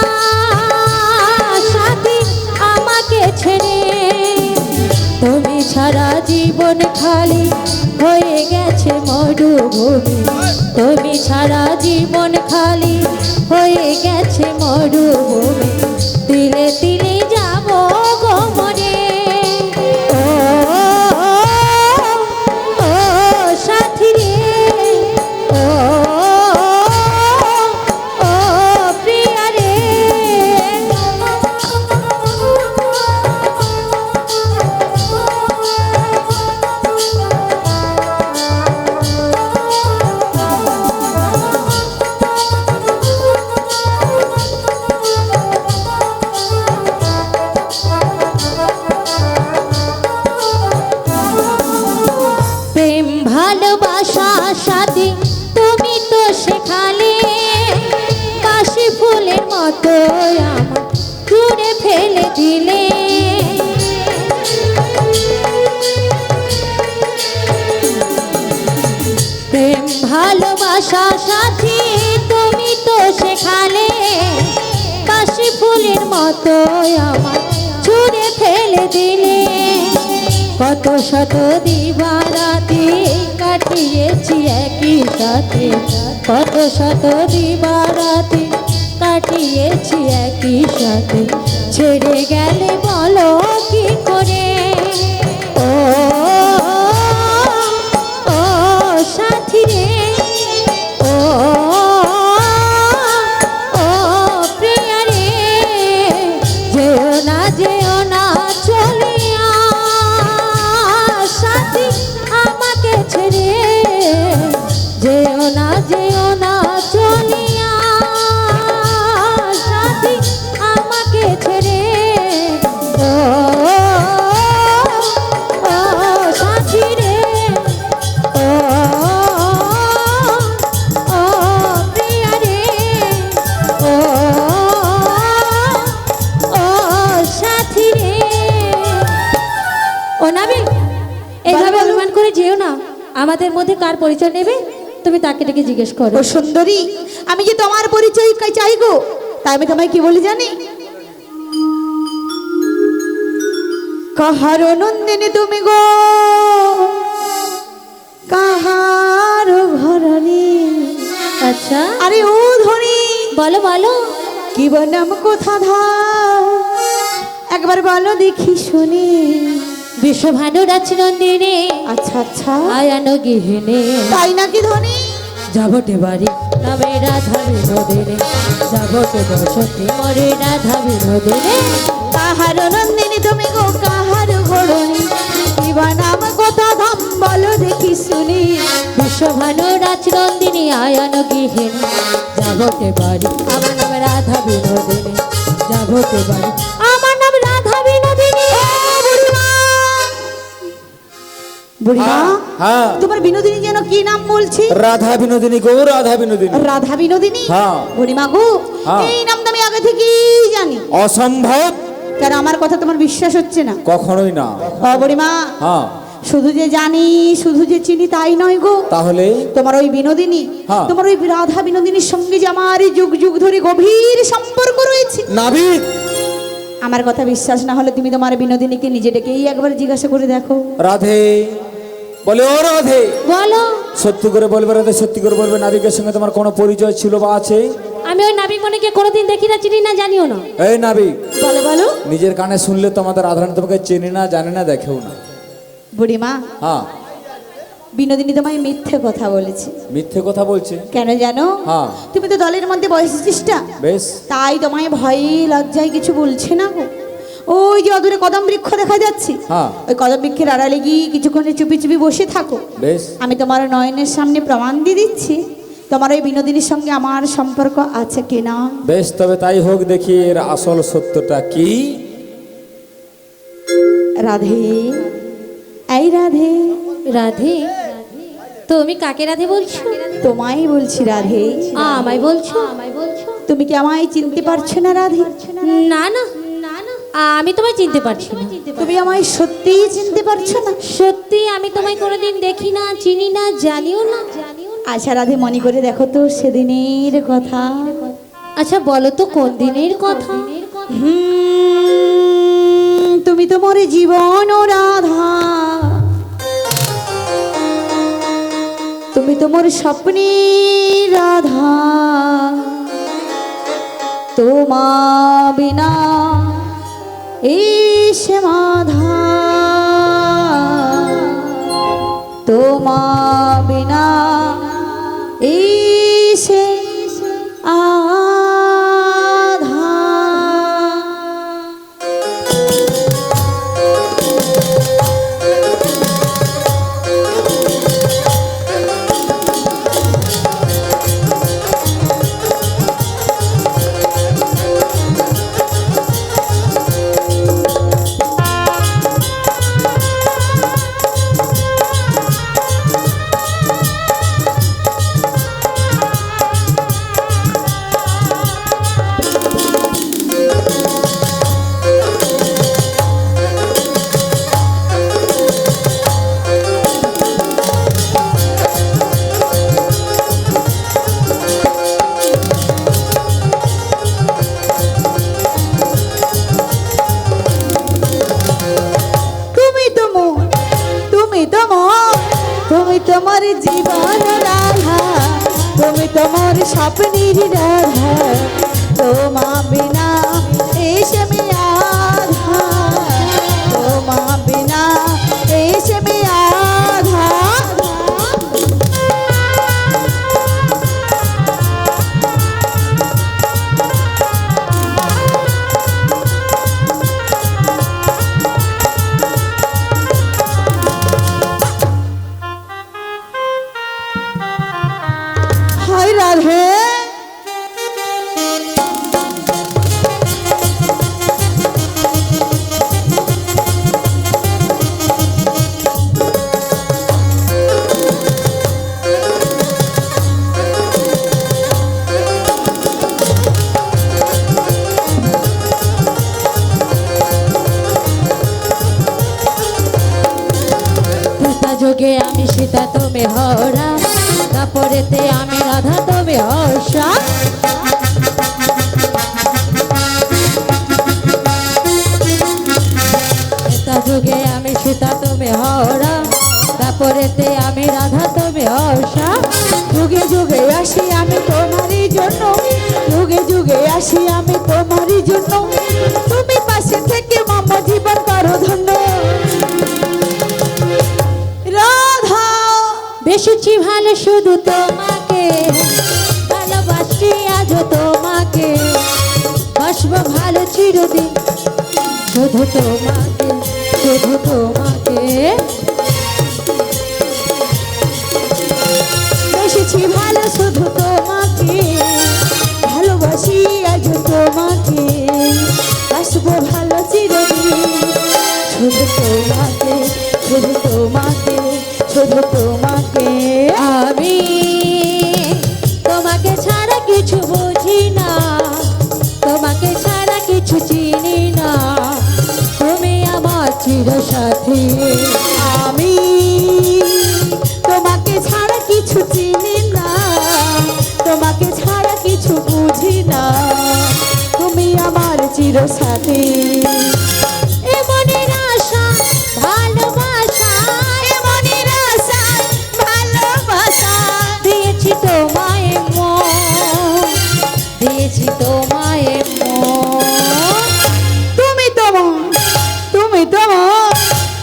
সাথী আমাকে ছেড়ে। তুমি ছাড়া জীবন খালি হয়ে গেছে মরুভূমি, তুমি ছাড়া জীবন খালি হয়ে গেছে মরুভূমি, তিলে তিলে যাব গো মরে। ও ও সাথী রে, ও ও প্রিয়া রে। আশা সাথী তুমি তো শেখালে কাশি ফুলের মতো আমার ছুঁড়ে ফেলে দিলে কত শত দিবারাতি কাটিয়েছি একই সাথে কত শত দিবারাতি কাটিয়েছি একই সাথে ছেড়ে গেলে বলো কি করে ও ও সাথী রে ও ও প্রিয়া রে যেও না চলিয়া সাথী আমাকে ছেড়ে যেও না চলিয়া সাথী আমাকে ছেড়ে ও ও সাথী রে ও ও প্রিয়া রে ও ও সাথী রে ও নাবি এইভাবে অনুমান করে যেও না আমাদের মধ্যে কার পরিচয় নেবে তুমি তাকে ডেকে জিজ্ঞেস করো ও সুন্দরী, আমি যে তোমার পরিচয় চাই গো, তাই আমি তোমায় কি বলি জানি? কাহার নন্দিনী তুমি গো, কাহার ঘরণী। আচ্ছা আরে ও ধনী, বলো বলো কি বনাম কোথা ধার, একবার বলো দেখি শুনি। বিশ্বভানু রাজনন্দিনী আচ্ছা আচ্ছা, আয়ানো গৃহিণী তাই নাকি ধনী? যাবটে বাড়ি নামে রাধা বিনোদিনী যাবটে বসতি মরে রাধা বিনোদিনী কাহার নন্দিনী তুমি গো, কাহার ঘরণী, কি বনাম কোথা ধাম, বলো দেখি শুনি। বিশ্বভানু রাজনন্দিনী আয়ানো গৃহিণী যাবটে বাড়ি আমার নাম রাধা বিনোদিনী যাবটে বাড়ি আমার নাম রাধা বিনোদিনী বুড়িমা, হ্যাঁ তোমার বিনোদিনী যেন কি নাম বলছি? রাধা বিনোদিনী গো, রাধা বিনোদিনী। রাধা বিনোদিনী? হ্যাঁ। বুড়িমা গো, হ্যাঁ। এই নাম তো আমি আগে থেকেই জানি। অসম্ভব, কেন আমার কথা তোমার বিশ্বাস হচ্ছে না? কখনোই না। ও বুড়িমা, হ্যাঁ শুধু যে জানি শুধু যে চিনি তাই নয় গো, তাহলে তোমার ওই বিনোদিনী, হ্যাঁ। তোমার ওই রাধা বিনোদিনীর সঙ্গে যে আমার এই যুগ যুগ ধরে গভীর সম্পর্ক রয়েছে। নাবিক, আমার কথা বিশ্বাস না হলে তুমি তোমার বিনোদিনীকে নিজে ডেকেই একবার জিজ্ঞাসা করে দেখো। রাধে বলে, ও রাধে, বলো সত্যি করে বলবে রাধে, সত্যি করে বলবে নাবিকের সঙ্গে তোমার কোনো পরিচয় ছিল বা আছে? আমি ওই নাবিক মনেকে কোনোদিন দেখি না চিনি না জানিও না এই নাবিক, বলো বলো। নিজের কানে শুনলে তো আমাদের রাধারানী তোমাকে চেনে না, জানে না, দেখেও না। বুড়িমা, হ্যাঁ বিনোদিনী তোমায় মিথ্যে কথা বলেছে। মিথ্যে কথা বলছে? কেন জানো? হ্যাঁ। তুমি তো দলের মধ্যে বসেছিসটা, বেশ, তাই তোমায় ভয়ে লজ্জায় কিছু বলছে না গো। ওই যে অদূরে কদম বৃক্ষ দেখা যাচ্ছে, হ্যাঁ। ওই কদম বৃক্ষের আড়ালে গিয়ে কিছুক্ষণ চুপি চুপি বসে থাকো। বেশ, আমি তোমার নয়নের সামনে প্রমাণ দিয়ে দিচ্ছি তোমার ওই বিনোদিনীর সঙ্গে আমার সম্পর্ক আছে কিনা। বেশ, তবে তাই হোক, দেখি এর আসল সত্যটা কি। রাধে, এই রাধে, রাধে তুমি কাকে রাধে বলছো তোমায় বলছি রাধে। আমায় বলছো তুমি কি আমায় চিনতে পারছো না রাধে? না না আমি তোমায় চিনতে পারছি না তুমি আমায় সত্যিই চিনতে পারছো না? সত্যি আমি তোমায় কোনোদিন দেখি না চিনি না জানিও না আচ্ছা রাধে, মনে করে দেখো তো সেদিনের কথা। আচ্ছা বলো তো কোন দিনের কথা তুমি তো মোর জীবন ও রাধা, তুমি তো মোর স্বপ্নের রাধা, তোমা বিনা এই সমাধা, তোমা বিনা এই সে আধা। তোমার স্বপ্নের রাধা তোমা বিনা এসে আমি আধা তোমা বিনা এসে আমি আধা হায় রাধে ত্রেতা যুগে আমি সীতা তুমি হরা তারপরেতে আমি রাধা তুমি হর্ষা ত্রেতা যুগে আমি সীতা তুমি হরা তারপরেতে আমি রাধা তুমি হর্ষা যুগে যুগে আসি আমি তোমারই জন্য যুগে যুগে আসি আমি তোমারই জন্য তুমি পাশে থেকে মামা জীবন করো ধন্য রাধা বেশিছি ভালো শুধু তোমাকে ভালোবাসি আজও তোমাকে বাসবো ভালো চিরদিন শুধু তোমাকে শুধু তোমাকে বেশিছি ভালো শুধু তোমাকে ভালোবাসি আজ তোমাকে আসবো ভালো চিরদিন শুধু তোমাকে শুধু তোমাকে শুধু তোমাকে আমি তোমাকে ছাড়া কিছু বুঝি না তোমাকে ছাড়া কিছু চিনি না তুমি আমার চিরসাথী আমি তোমাকে ছাড়া কিছু চিনি না তোমাকে ছাড়া কিছু বুঝি না তুমি আমার চিরসাথী এমনের আশা ভালোবাসা এমনের আশা ভালোবাসা দিয়েছি তোমায় মন দিয়েছি তোমায় মন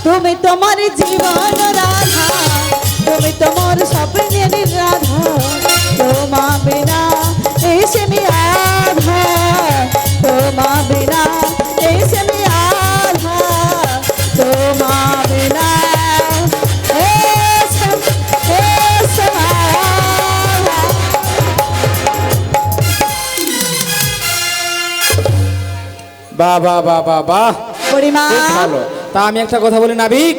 তুমি তোমার জীবন রাধা তুমি তোমার স্বপ্নের রাধা তোমা বিনা এসে আমি আধা তোমা বিনা এসে আমি আধা তোমা বিনা এসে আধা বাহ বাহ বাহ বাহ বাহ বুড়িমা খুব ভালো। তা আমি একটা কথা বলি নাবিক,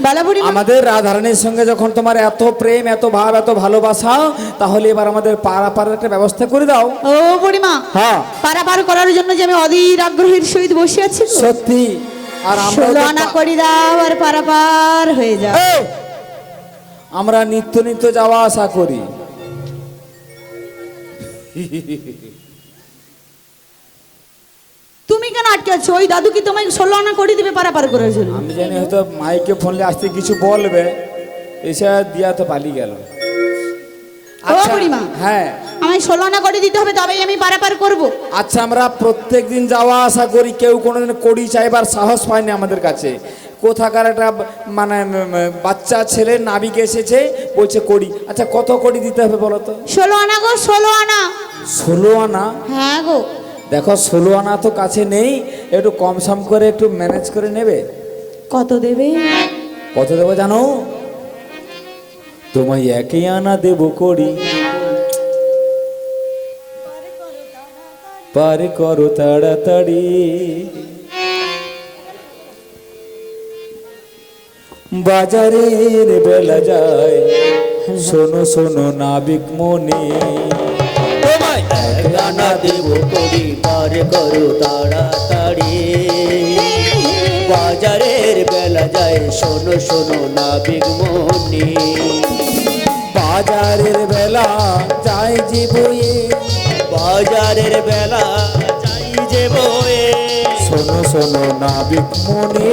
বালা বুড়িমা আমাদের রাধারানীর সঙ্গে যখন তোমার এত প্রেম এত ভাব এত ভালোবাসা, তাহলে এবার আমাদের পাড়ার একটা ব্যবস্থা করে দাও। ও বুড়িমা হ্যাঁ পারাপার করার জন্য যে আমি অধীর আগ্রহের সহিত বসে আছি গো। সত্যি। আর আমরা ষোলো আনা করি দাও আর পারাপার হয়ে যাও আমরা নিত্য নিত্য যাওয়া আসা করি। তুমি কেন আটকে আছো? ওই দাদু কি তোমায় 16 আনা করে দিবে পারাপার করার জন্য? আমি জানি হয়তো মাইকে ফোনলে আসতে কিছু বলবে, এসে দিয়া তো পালিয়ে গেল। আচ্ছা, বুড়িমা। হ্যাঁ আমায় 16 আনা করে দিতে হবে, তবেই আমি পারাপার করব। আচ্ছা, আমরা প্রত্যেক দিন যাওয়া আসা করি, কেউ কোনোদিন কড়ি চাইবার সাহস পায়নি আমাদের কাছে। কোথাকার একটা মানে বাচ্চা ছেলে নাবিক এসেছে, বলছে কড়ি। আচ্ছা, কত কড়ি দিতে হবে বলো তো? 16 আনা গো, 16 আনা। 16 আনা? হ্যাঁ গো। দেখো 16 আনা তো কাছে নেই, একটু কম সম করে একটু ম্যানেজ করে নেবে। কত দেবে? কত দেবো জানো? তোমায় 1 আনা দেবো কড়ি, পার করো তাড়াতাড়ি। বাজারের বেলা যায়, শোনো শোনো নাবিক মনে, তোমায় 1 আনা দেব করি, পার করো তাড়াতাড়ি। বাজারের বেলা যায়, শোনো শোনো নাবিক মনি। বাজারের বেলা যায় যে বয়ে, বাজারের বেলা যাই যে বয়ে, শোনো শোনো নাবিক মনে,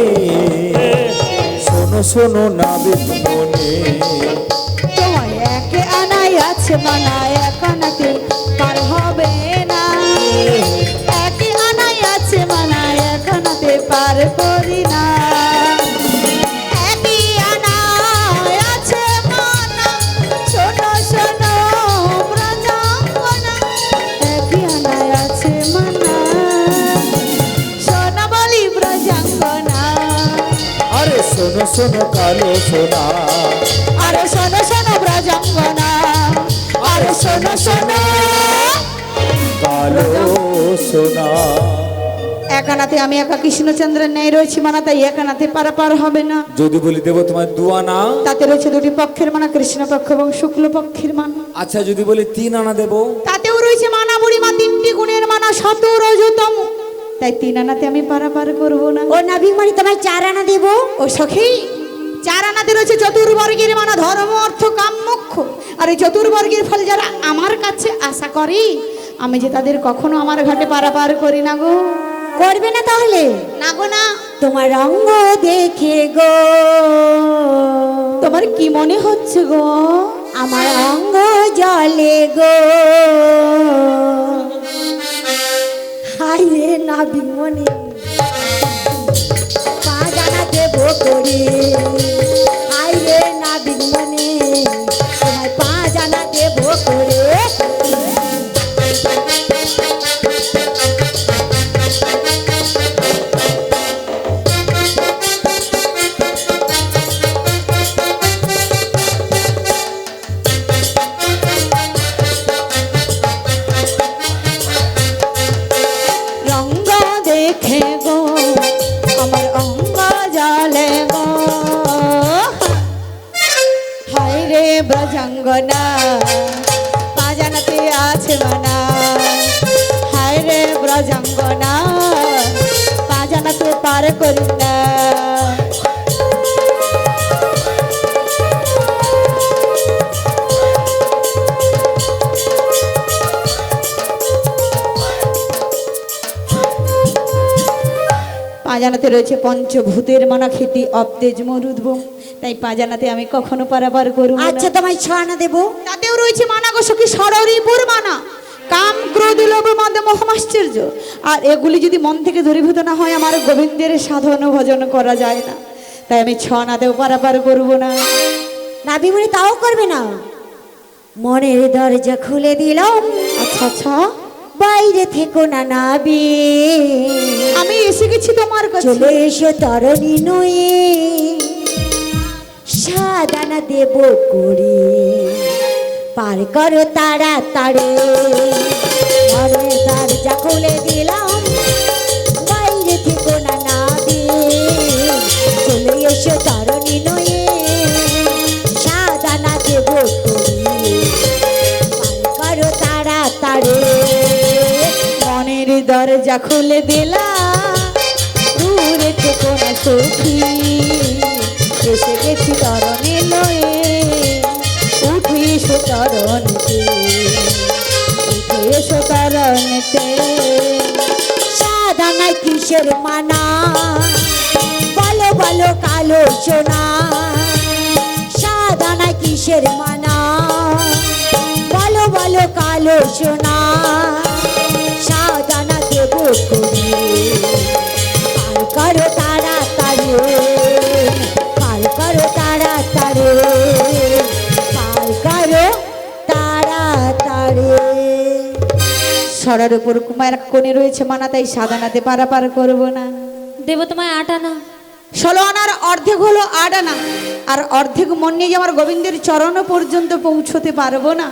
শোনো শোনো নাবিক মনে। তোমায় 1 আনাই আছে আছে মানা একানাতে পার হবে না, একই আনাই আছে মানা একানাতে পার করি না। একই আনাই আছে মানা, শোনো শোনো ব্রজাঙ্গনা, একই আনাই আছে মানা, শোনো বলি ব্রজাঙ্গনা। আরে শোনো শোনো কালো সোনা, আরে শোনো শোনো ব্রজাঙ্গনা, আরে শোনো শোনো। কালো সোনা। একানাতে আমি একা কৃষ্ণচন্দ্রের ন্যায় রয়েছি মানা, তাই একানাতে পারাপার হবে না। যদি বলি দেবো তোমার দুয়ানা, তাতে রয়েছে দুটি পক্ষের মানা, কৃষ্ণ পক্ষ এবং শুক্ল পক্ষের মানা। আচ্ছা যদি বলি 3 আনা দেবো, তাতেও রয়েছে মানা বুড়িমা তিনটি গুণের মানা, শত রজতম, তাই 3 আনাতে আমি পারাপার করব না। ও নাবিকমণি তোমায় 4 আনা দেব। ও সখী, 4 আনাতে রয়েছে চতুর্বর্গের মানা, ধর্ম অর্থ কাম মোক্ষ। আর এই চতুর্বর্গের ফল যারা আমার কাছে আশা করে, আমি যে তাদের কখনো আমার ঘাটে পারাপার করি না গো। করবে না তাহলে? না গো না। তোমার রঙ্গ দেখে গো, তোমার কি মনে হচ্ছে গো? আমার অঙ্গ জলে গো। হাই রে নাবিকমণি, পা জানা দেব করি। হাই রে নাবিকমণি, তোমায় পা জানা দেব করে। রঙ্গ দেখে গো, আমার অঙ্গ জলে গো। হায় রে ব্রজাঙ্গনা, পা জানাতে আছে মানা। হায় রে ব্রজাঙ্গনা, পা জানাতে পার করি না। পাজানাতে রয়েছে পঞ্চভূতের মানা, খেতি অবতেজ মরুদ্ভ, তাই পাজানাতে আমি কখনো পারাপার করব না। আচ্ছা তোমায় 6 আনা দেব। তাতেও রয়েছে মানা গো সখী, ষড়রিপুর মানা, কাম ক্রোধ লোভ মদ মোহ আশ্চর্য। আর এগুলি যদি মন থেকে দূরীভূত না হয়, আমার গোবিন্দের সাধন ভজন করা যায় না, তাই আমি 6 আনাতেও পারাপার করব না। নাবিকমণি তাও করবে না? মনের দরজা খুলে দিলাম, আচ্ছা আচ্ছা, বাইরে থেকো না নাবি, আমি এসে গেছি তোমার কাছে। চলে এসো তরণী নয়ে, সাদানা দেব করি, পার করো তাড়াতাড়ি। মনের দরজা খুলে দিলাম, বাইরে থেকো না নাবি, চলে এসো তরণী নয়ে, সাদানা দেব করি, পার করো তাড়াতাড়ি। মনের দরজা খুলে দিলা, দূরে থেকো না সখী, এসে গেছি তরণে লয়ে, উঠে এসো তরণীতে, উঠে এসো তরণীতে। সাদানায় কিসের মানা, বলো বলো কালো সোনা। সাদানায় কিসের মানা, বলো বলো কালো সোনা। সাদানা দেব করি, পার করো তাড়াতাড়ি, পার করো তাড়াতাড়ি, পার করো তাড়াতাড়ি। সরার উপর কুমার কোণে রয়েছে মানা, তাই সাদানাতে পারাপার করব না। দেব তোমায় 8 আনা। 16 আনার অর্ধেক হলো 8 আনা, আর অর্ধেক মন নিয়ে যে আমার গোবিন্দের চরণ পর্যন্ত পৌঁছতে পারবো না,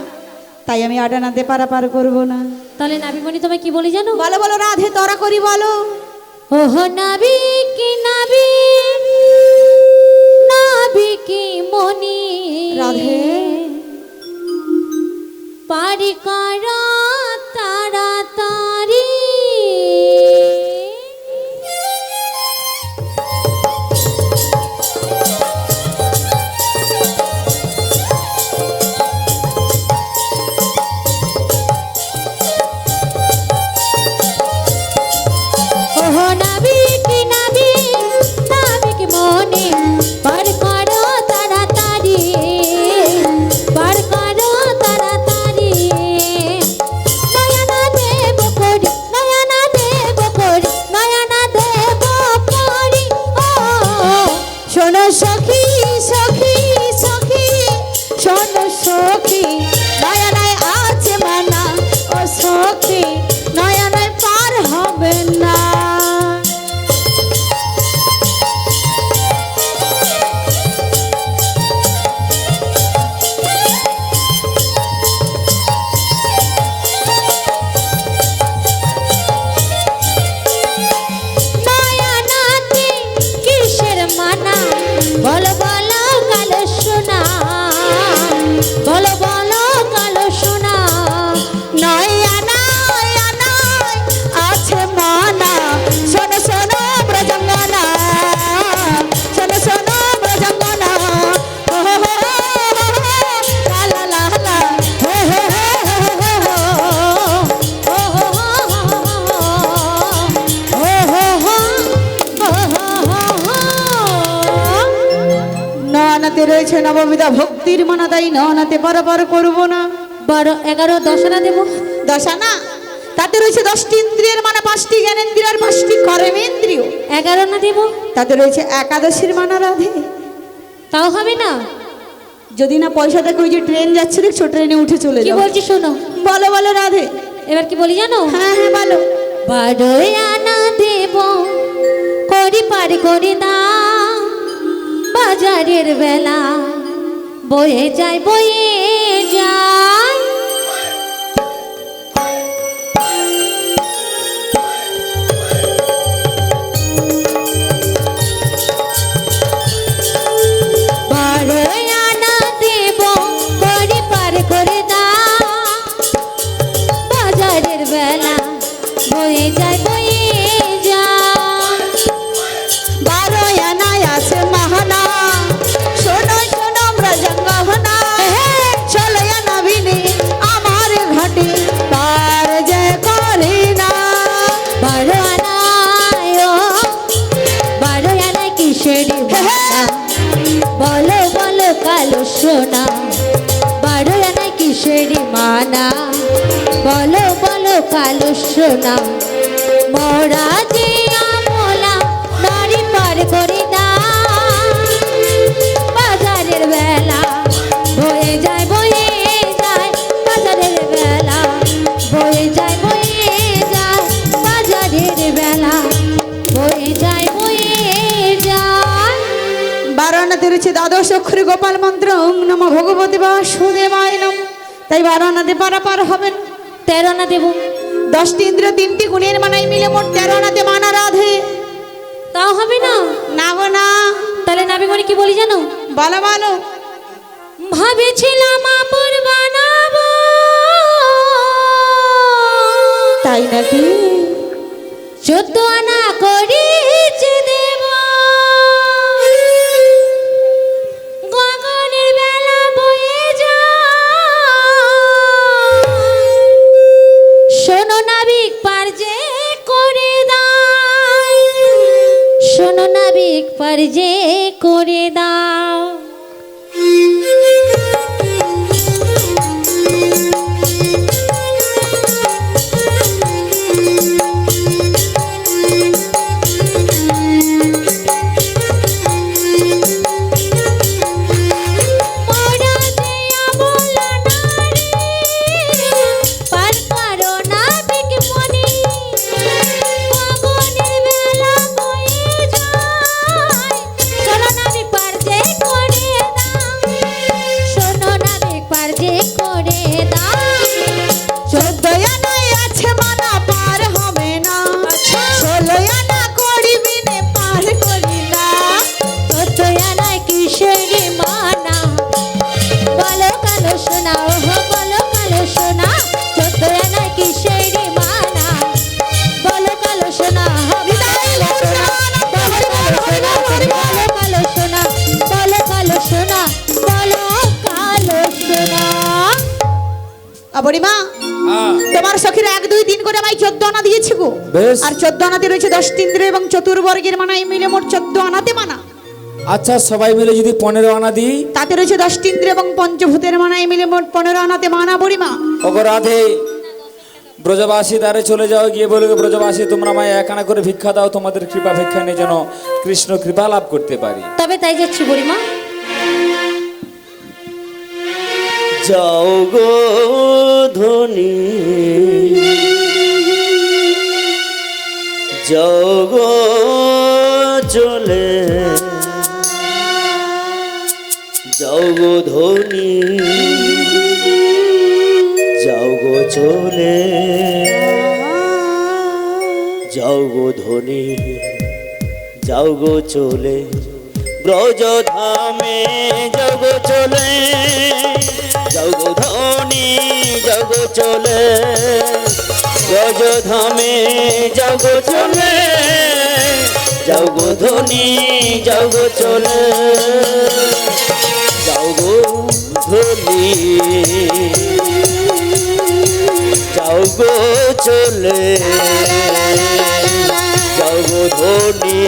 তাই আমি 8 আনাতে পারাপার করব না। তাহলে নাবিকমণি তোমায় কি বলি জানো? বলো বলো রাধে, তরা করি বলো। ওহো নাবিক নাবিক নাবিক মনি, রাধে। পারি করা তাড়াতাড়ি। ওহো নাবিক নাবিক নাবিক মনি, পার করো তাড়াতাড়ি, পার করো তাড়াতাড়ি। তাতে রয়েছে নববিধা ভক্তির মানা, তাই ননাতে পারাপার করবো না। 12, 11, 10 আনা দেবো। দশানা তাতে রয়েছে 10টি ইন্দ্রিয়ের মানা, 5টি জ্ঞানেন্দ্রিয় আর 5টি কর্মেন্দ্রিয়। 11 আনা দেবো। তাতে রয়েছে একাদশীর মানা রাধে। তাও হবে না? যদি না পয়সা থাকে, ওই যে ট্রেন যাচ্ছে দেখছো, ট্রেনে উঠে চলে কি যাও। বলছি শোনো, বলো বলো রাধে। এবার কি বলি জানো? হ্যাঁ হ্যাঁ বলো। 12 আনা দেব করি পার করে দাও, বাজারের বেলা বয়ে যায় বয়ে যায়। বয়ে যায় বয়ে যায়। 12 আনায় আছে মাহানা, শোনো শোনো ব্রজঙ্গহনা। চলো আনা বিনে আমার ঘাটে পার যে করে না। 12 আনায় ও 12 আনায় কিসের ভাষা, বলো বলো কালো সোনা। 12 আনায় কিসের মানা, বলো বলো কালো সোনা। মোরা যে আমলা নারী পার করে দাও, বাজারের বেলা বয়ে যায় বয়ে যায়। বাজারের বেলা বয়ে যায় বয়ে যায়। বাজারের বেলা বয়ে যায় বয়ে যায়। 12 আনাতে রয়েছে দ্বাদশ অক্ষরে গোপাল মন্ত্র, ওং নমঃ ভগবতে বাসুদেবায় নমঃ। তাই 12 আনাতে পারাপার হবেন। 13 আনা দেবো। 10টি ইন্দ্রিয় 3টি গুণের মানায় মিলে মোট 13 আনাতে মানা রাধে। তাও হবে না? না গো না। তাহলে নাবি করে কি বলি জানো? বলো বলো। ভাবেছিলাম আপন বানাবো, তাই নাকি? 14 আনা করিছে দেব, গগনের বেলা বয়ে যায়। শোনো নাবিক পার যে করে দাও, শোনো নাবিক পার যে করে দাও। মোরা যে আমলা নারী, পার করো নাবিক মনি। গগনের বেলা বয়ে যায়, শোনো নাবিক পার যে করে দাও, শোনো নাবিক পার যে করে দাও। 14 আনায় আছে মানা, পার হবে না। 16 আনা করিবি নে, পার করি না। 14 আনায় কিসের মানা, বলো কালো সোনা। ওহো বলো কালো সোনা। 14 আনায় কিসের মানা, বলো কালো সোনা। বলো কালো সোনা, বলো কালো সোনা, বলো কালো সোনা, বলো কালো সোনা, বলো কালো সোনা। বুড়িমা, তোমার সখীরা 1, 2, 3 করে আমায় 14 আনা দিয়েছে গো। বেশ। আর 14 আনাতে রয়েছে 10টি ইন্দ্রিয় এবং চতুর্বর্গের মানায় মিলে মোট 14 আনাতে মানা। আচ্ছা সবাই মিলে যদি 15 আনা দিই, তাতে রয়েছে 10টি ইন্দ্রিয় এবং পঞ্চভূতের মানায় মিলে মোট 15 আনাতে মানা। বুড়িমা, ওগো রাধে, ব্রজবাসী দ্বারে চলে যাও, গিয়ে বলবে ব্রজবাসী তোমরা আমায় 1 আনা করে ভিক্ষা দাও, তোমাদের কৃপা ভিক্ষা নিয়ে যেন কৃষ্ণ কৃপা লাভ করতে পারি। তবে তাই যাচ্ছি বুড়িমা। যাও গো ধনী, যাও গো চলে, যাও গো ধনী, যাও গো চলে, যাও গো ধনী, যাও গো চলে, ব্রজ ধামে যাও গো চলে, যাও গো ধনী, যাও গো চলে, ব্রজ ধামে যাও গো চলে, যাও গো ধনী, যাও গো চলে, যাও গো ধনী, যাও গো চলে, যাও গো ধনী,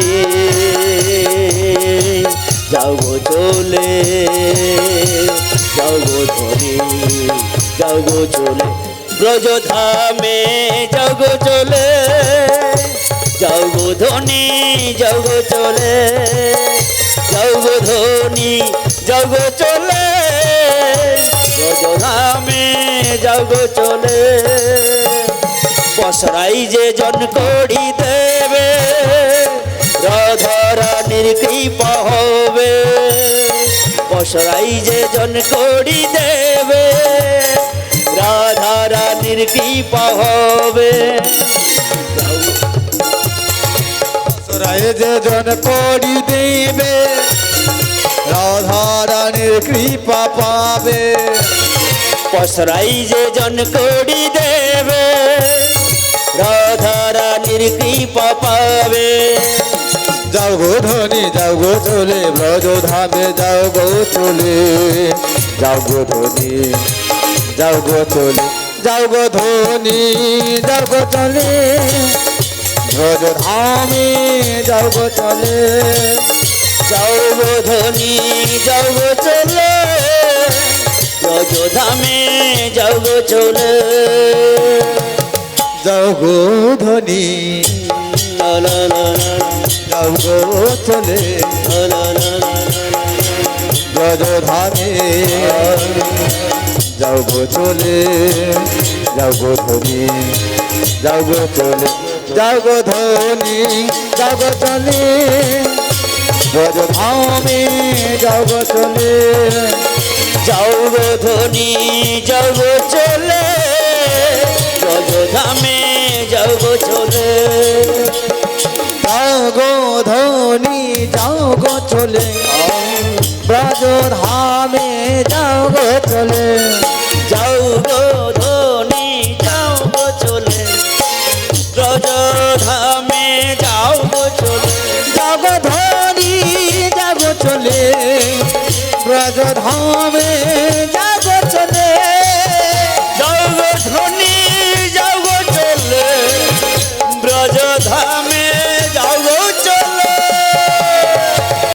যাও গো চলে, যাও গো ধনী, যাও গো চলে, ব্রজধামে যাও গো চলে, যাও গো ধনী, যাও গো চলে, যাও গো ধনী, যাও গো চলে, ব্রজধামে যাও গো চলে। পসরাই যে জন করি দেবে, রাধা রানীর কৃপা হবে। পসরাই যে জন করি দেবে, রাধা রানীর কৃপা হবে। সরাই যে জন করি দেবে, রাধা রানীর কৃপা পাবে। পসরাই যে জন করি দেবে, রাধা রানীর কৃপা পাবে। যাও গো ধনী, যাও গো চলে, ব্রজধামে যাও গো চলে, যাও গো ধনী, যাও গো চলে, যাও গো ধনী, যাও গো চলে, ব্রজধামে যাও গো চলে। যাও গো ধনী, যাও গো চলে, ব্রজধামে যাও গো চলে। যাও গো ধনী, লা লা লা লা, যাও গো চলে, লা লা লা লা, ব্রজধামে যাও গো চলে, যাও গো ধনী, যাও গো চলে, যাও গো ধনী, যাও গো চলে, ব্রজধামে যাও গো চলে। যাও গো ধনী, যাও গো চলে, ব্রজধামে যাও গো চলে। যাও গো ধনী, যাও গো চলে, ব্রজধামে যাও গো চলে। যাও গো ধনী, যাও গো চলে, ব্রজধামে যাও গো চলে। যাও গো ধনী, যাও গো চলে, ব্রজধামে